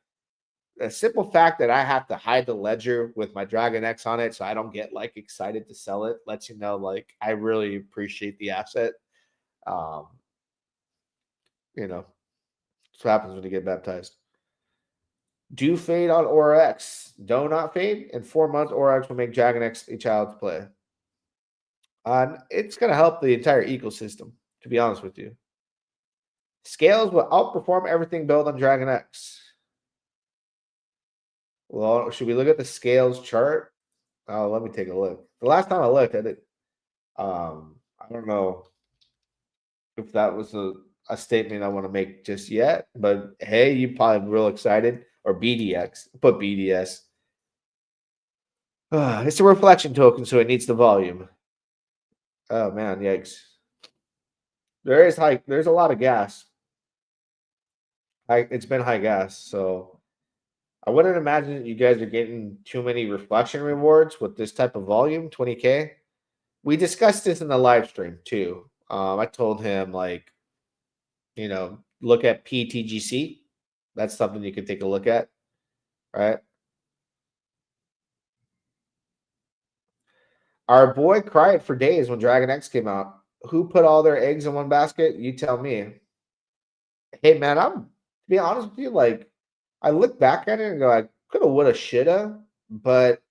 The simple fact that I have to hide the ledger with my Dragon X on it so I don't get like excited to sell it lets you know like I really appreciate the asset. Um, you know, that's what happens when you get baptized. Do fade on ORX. Do not fade. In 4 months, ORX will make Dragon X a child's play. It's going to help the entire ecosystem, to be honest with you. Scales will outperform everything built on Dragon X. Well, should we look at the scales chart? Oh, let me take a look. The last time I looked at it, I don't know if that was a statement I want to make just yet, but hey, you probably real excited. Or BDX, put BDS. It's a reflection token, so it needs the volume. Oh man, yikes. There's a lot of gas. It's been high gas, so I wouldn't imagine that you guys are getting too many reflection rewards with this type of volume, 20K. We discussed this in the live stream too. I told him like, look at PTGC. That's something you can take a look at, right? Our boy cried for days when Dragon X came out. Who put all their eggs in one basket? You tell me. Hey man, to be honest with you, like I look back at it and go, I coulda, woulda, shoulda, but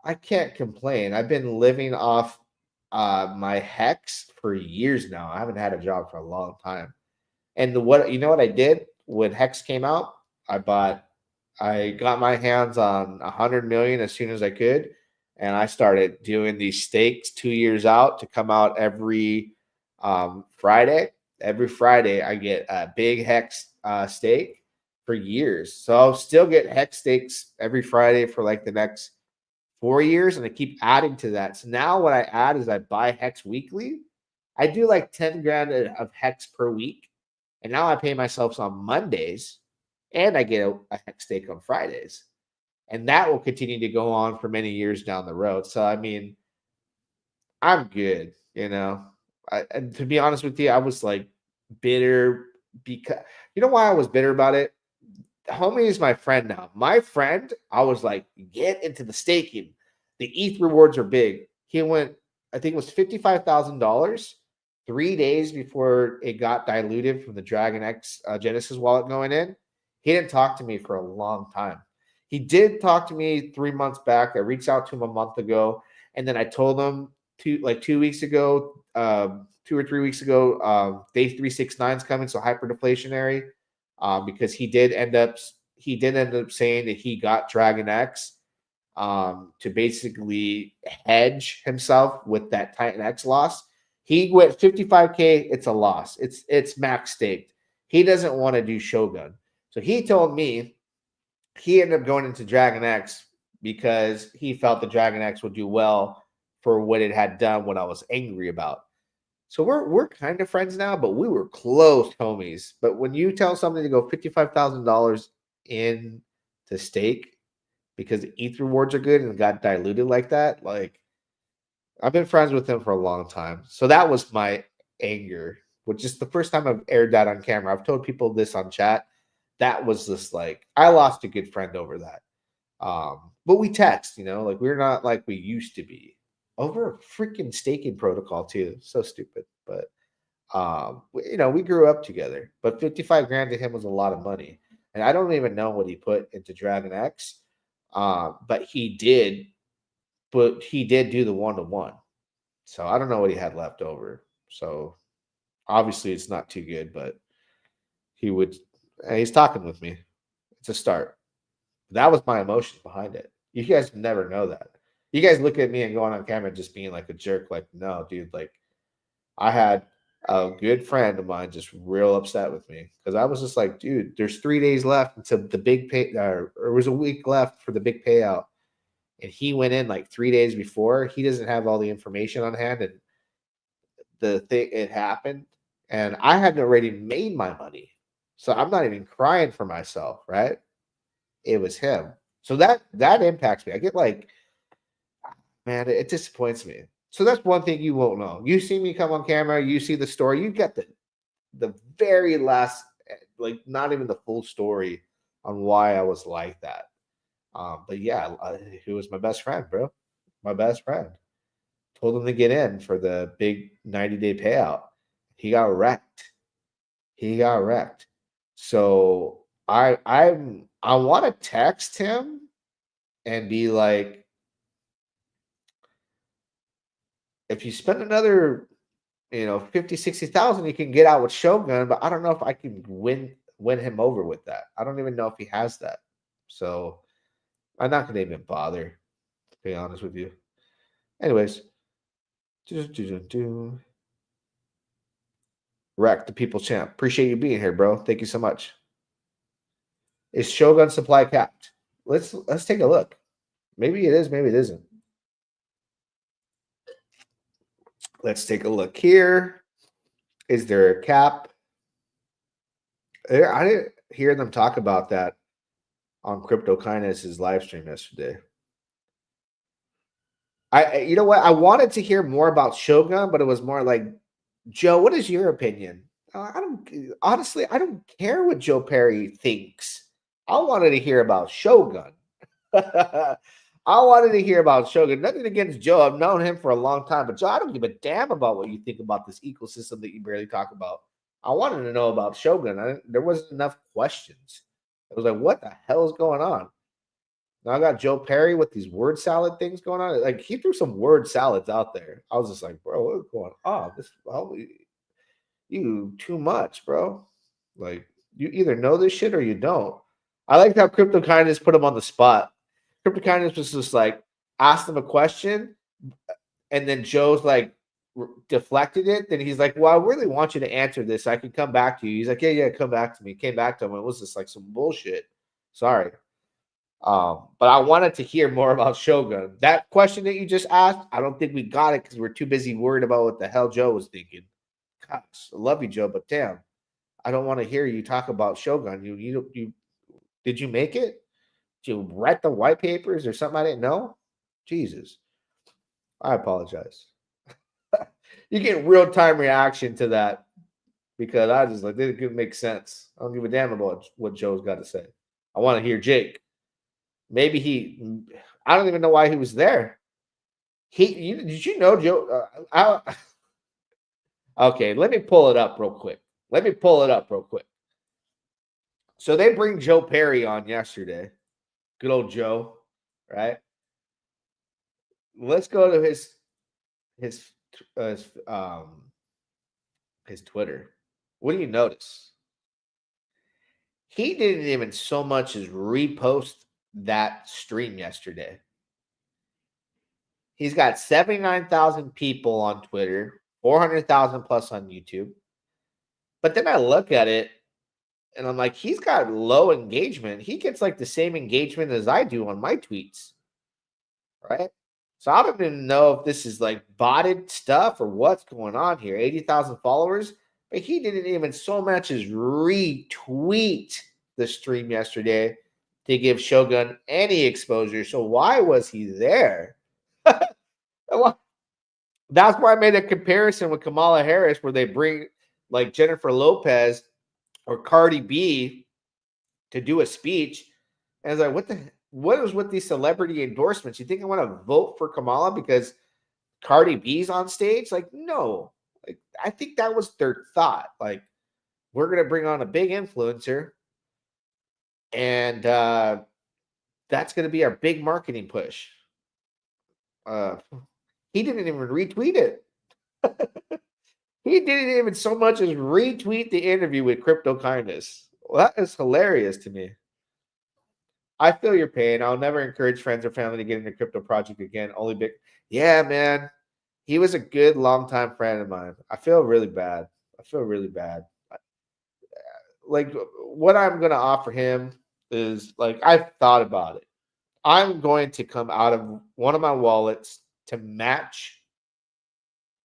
I can't complain. I've been living off my Hex for years now. I haven't had a job for a long time. And what I did when Hex came out? I got my hands on 100 million as soon as I could. And I started doing these stakes 2 years out to come out every Friday. Every Friday, I get a big Hex stake for years. So I'll still get Hex stakes every Friday for like the next 4 years. And I keep adding to that. So now what I add is I buy Hex weekly. I do like 10 grand of Hex per week. And now I pay myself on Mondays. And I get a Hex stake on Fridays. And that will continue to go on for many years down the road. So, I mean, I'm good, and to be honest with you, I was like bitter because, why I was bitter about it? Homie is my friend now. My friend, I was like, get into the staking. The ETH rewards are big. He went, I think it was $55,000 3 days before it got diluted from the Dragon X Genesis wallet going in. He didn't talk to me for a long time. He did talk to me 3 months back. I reached out to him a month ago, and then I told him 2 weeks ago, 2 or 3 weeks ago, day 369 is coming, so hyperdeflationary, because he did end up saying that he got Dragon X to basically hedge himself with that Titanx loss. He went 55K. It's a loss. It's max staked. He doesn't want to do Shogun, so he told me. He ended up going into Dragon X because he felt the Dragon X would do well for what it had done when I was angry about. So we're kind of friends now, but we were close homies. But when you tell somebody to go $55,000 in to stake because the ETH rewards are good and got diluted like that, like I've been friends with him for a long time. So that was my anger, which is the first time I've aired that on camera. I've told people this on chat. That was just like, I lost a good friend over that. But we text, like we're not like we used to be over a freaking staking protocol too. So stupid. But, we grew up together, but 55 grand to him was a lot of money. And I don't even know what he put into Dragon X. But he did do the 1-to-1. So I don't know what he had left over. So obviously it's not too good, but he's talking with me. It's a start. That was my emotions behind it. You guys never know that. You guys look at me and going on camera just being like a jerk. Like, no, dude. Like, I had a good friend of mine just real upset with me because I was just like, dude, there's 3 days left until the big pay. Or it was a week left for the big payout, and he went in like 3 days before. He doesn't have all the information on hand, and it happened, and I had already made my money. So I'm not even crying for myself, right? It was him. So that impacts me. I get like, man, it disappoints me. So that's one thing you won't know. You see me come on camera, you see the story, you get the very last, like not even the full story on why I was like that. But yeah, he was my best friend, bro. My best friend. Told him to get in for the big 90-day payout. He got wrecked. He got wrecked. So I want to text him and be like, if you spend another 50, 60,000, you can get out with Shogun, but I don't know if I can win him over with that. I don't even know if he has that. So I'm not gonna even bother, to be honest with you. Anyways. Wreck the people champ. Appreciate you being here, bro. Thank you so much. Is Shogun supply capped? Let's take a look. Maybe it is, maybe it isn't. Let's take a look here. Is there a cap? I didn't hear them talk about that on CryptoKindness's live stream yesterday. You know what? I wanted to hear more about Shogun, but it was more like, Joe, what is your opinion? I don't care what Joe Perry thinks. I wanted to hear about Shogun. I wanted to hear about Shogun. Nothing against Joe. I've known him for a long time, but Joe, I don't give a damn about what you think about this ecosystem that you barely talk about. I wanted to know about Shogun. There wasn't enough questions. I was like, what the hell is going on? Now I got Joe Perry with these word salad things going on. Like he threw some word salads out there. I was just like, bro, what's going on? You too much, bro. Like you either know this shit or you don't. I liked how CryptoKindness put him on the spot. CryptoKindness was just like asked him a question, and then Joe's like deflected it. Then he's like, well, I really want you to answer this. I can come back to you. He's like, yeah, come back to me. Came back to him. It was just like some bullshit. Sorry. But I wanted to hear more about Shogun. That question that you just asked, I don't think we got it because we're too busy worried about what the hell Joe was thinking. Gosh, I love you, Joe, but damn, I don't want to hear you talk about Shogun. You did you make it? Did you write the white papers or something I didn't know? Jesus, I apologize. You get real time reaction to that because I just like it could make sense. I don't give a damn about what Joe's got to say. I want to hear Jake. Maybe I don't even know why he was there. Did you know Joe? Okay, let me pull it up real quick. So they bring Joe Perry on yesterday. Good old Joe, right? Let's go to his Twitter. What do you notice? He didn't even so much as repost that stream yesterday. He's got 79,000 people on Twitter, 400,000 plus on YouTube. But then I look at it and I'm like, he's got low engagement. He gets like the same engagement as I do on my tweets. Right? So I don't even know if this is like botted stuff or what's going on here. 80,000 followers. But he didn't even so much as retweet the stream yesterday to give Shogun any exposure. So why was he there? That's why I made a comparison with Kamala Harris where they bring like Jennifer Lopez or Cardi B to do a speech. And I was like, what is with these celebrity endorsements? You think I want to vote for Kamala because Cardi B's on stage? Like, no. Like, I think that was their thought. Like, we're going to bring on a big influencer and that's going to be our big marketing push. He didn't even retweet it. He didn't even so much as retweet the interview with CryptoKindness. Well, that is hilarious to me. I feel your pain. I'll never encourage friends or family to get into crypto project again. Only big. Yeah, man. He was a good longtime friend of mine. I feel really bad. Like what I'm going to offer him is like, I've thought about it. I'm going to come out of one of my wallets to match,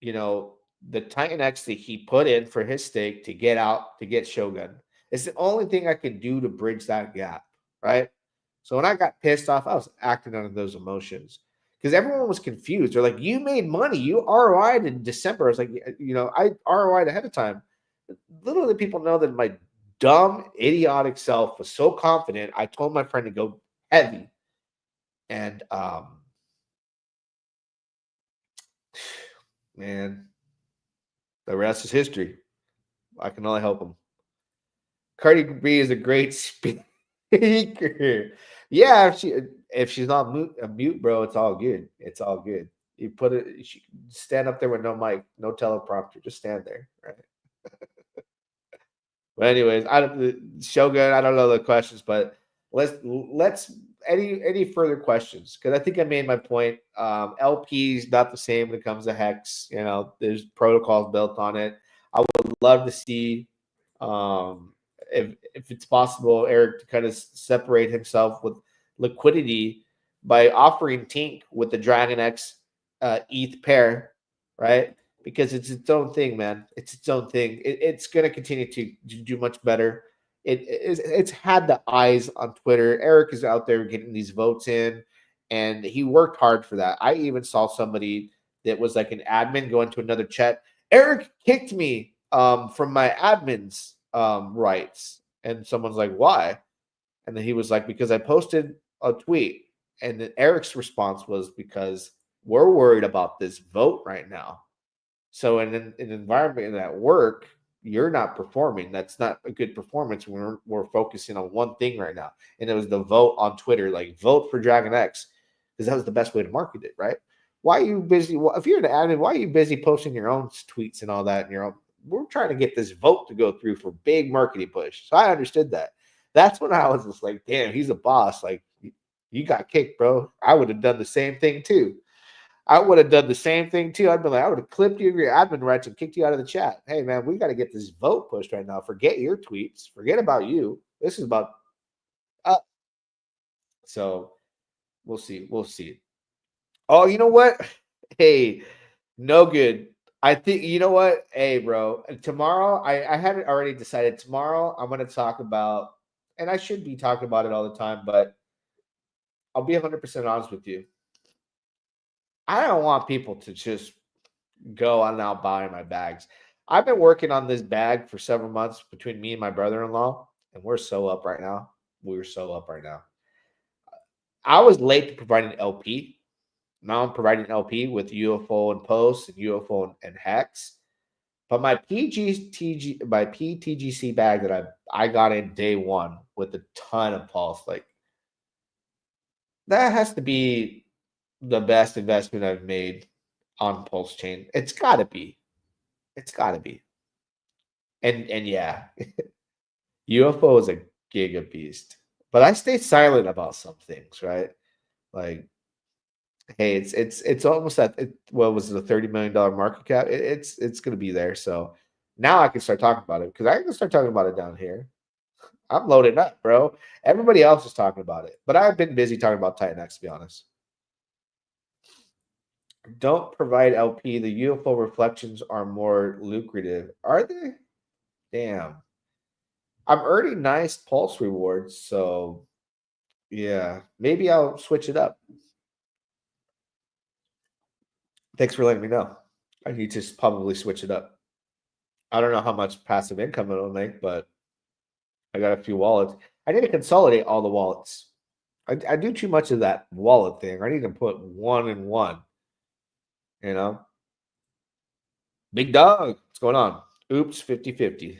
the Titanx that he put in for his stake to get out, to get Shogun. It's the only thing I can do to bridge that gap, right? So when I got pissed off, I was acting under those emotions. because everyone was confused. They're like, you made money. You ROI'd in December. I was like, I ROI'd ahead of time. Little did people know that my dumb, idiotic self was so confident. I told my friend to go heavy. And, man, the rest is history. I can only help him. Cardi B is a great speaker. Yeah, if she's not mute, bro, it's all good. It's all good. You put it, stand up there with no mic, no teleprompter, just stand there, right? But anyways, Shogun, I don't know the questions, but let's any further questions, because I think I made my point. LP is not the same when it comes to Hex. There's protocols built on it. I would love to see if it's possible, Eric, to kind of separate himself with liquidity by offering Tink with the Dragon X ETH pair, right? Because it's its own thing, man. It's its own thing. It's going to continue to do much better. It's had the eyes on Twitter. Eric is out there getting these votes in, and he worked hard for that. I even saw somebody that was like an admin go into another chat. Eric kicked me from my admin's rights. And someone's like, why? And then he was like, because I posted a tweet. And then Eric's response was, because we're worried about this vote right now. So in an environment at work, you're not performing. That's not a good performance when we're focusing on one thing right now. And it was the vote on Twitter, like vote for Dragon X, because that was the best way to market it, right? Why are you busy? Well, if you're an admin, why are you busy posting your own tweets and all that? And we're trying to get this vote to go through for big marketing push. So I understood that. That's when I was just like, damn, he's a boss. Like, you got kicked, bro. I would have done the same thing too. I'd be like, I would have clipped you of your admin rights and kicked you out of the chat. Hey, man, we got to get this vote pushed right now. Forget your tweets. Forget about you. This is about us. So we'll see. We'll see. Oh, you know what? Hey, no good. I think, you know what? Hey, bro, tomorrow, I had it already decided. Tomorrow, I'm going to talk about, and I should be talking about it all the time, but I'll be 100% honest with you. I don't want people to just go on out buying my bags. I've been working on this bag for several months between me and my brother-in-law, and we're so up right now. I was late to provide an LP. Now I'm providing LP with UFO and Post and UFO and Hex. But my PTGC bag that I got in day one with a ton of Pulse, like, that has to be the best investment I've made on Pulse Chain. It's got to be. And yeah, UFO is a giga beast. But I stay silent about some things, right? Like, hey, it's almost at what was it, a $30 million market cap? It's going to be there. So now I can start talking about it, because I can start talking about it down here. I'm loaded up, bro. Everybody else is talking about it, but I've been busy talking about Titanx, to be honest. Don't provide LP. The UFO reflections are more lucrative. Are they? Damn. I'm earning nice Pulse rewards, so yeah, maybe I'll switch it up. Thanks for letting me know. I need to probably switch it up. I don't know how much passive income it'll make, but I got a few wallets. I need to consolidate all the wallets. I do too much of that wallet thing. I need to put one in one. Big dog, what's going on? Oops, 50-50.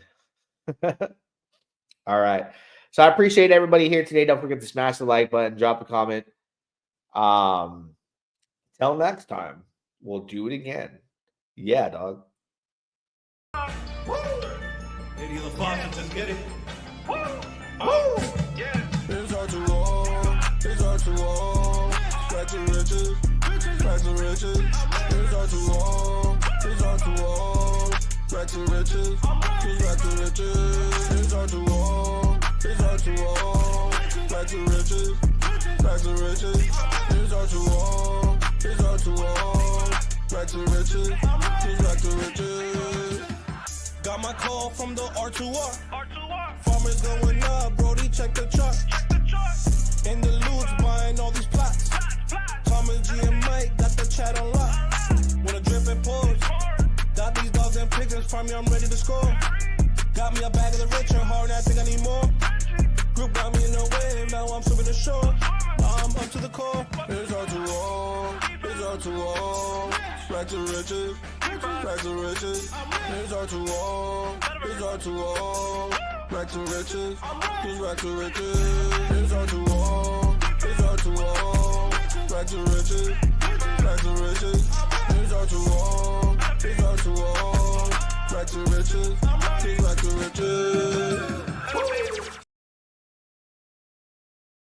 All right. So I appreciate everybody here today. Don't forget to smash the like button, drop a comment. Till next time, we'll do it again. Yeah, dog. Lady of the Faucets, let's get it. It's hard to walk. It's hard to walk. Back to riches. Back to riches. It's hard to walk. It's hard to walk. Back to riches. Back to riches. It's hard to walk. It's hard to walk. Back to riches. Back to riches. It's hard to walk. It's hard to walk. Back to riches. Back to riches. Got my call from the R2R. Farmers going up, Brody, check the chart. In the loot, buying all these plots. Thomas G and Mike. chat on lock. When a drip and pause. Got these dogs and pigeons from me, I'm ready to score. Got me a bag of the rich and hard, I think I need more. Group got me in the wave, now I'm swimming the shore. Now I'm up to the core. It's R2R, it's R2R. Back to riches, back to riches. It's R2R, it's R2R. Back to riches, just back to riches. It's R2R, it's R2R. Back to riches, back to riches. It's R2R, it's R2R. Back to riches, just back to riches.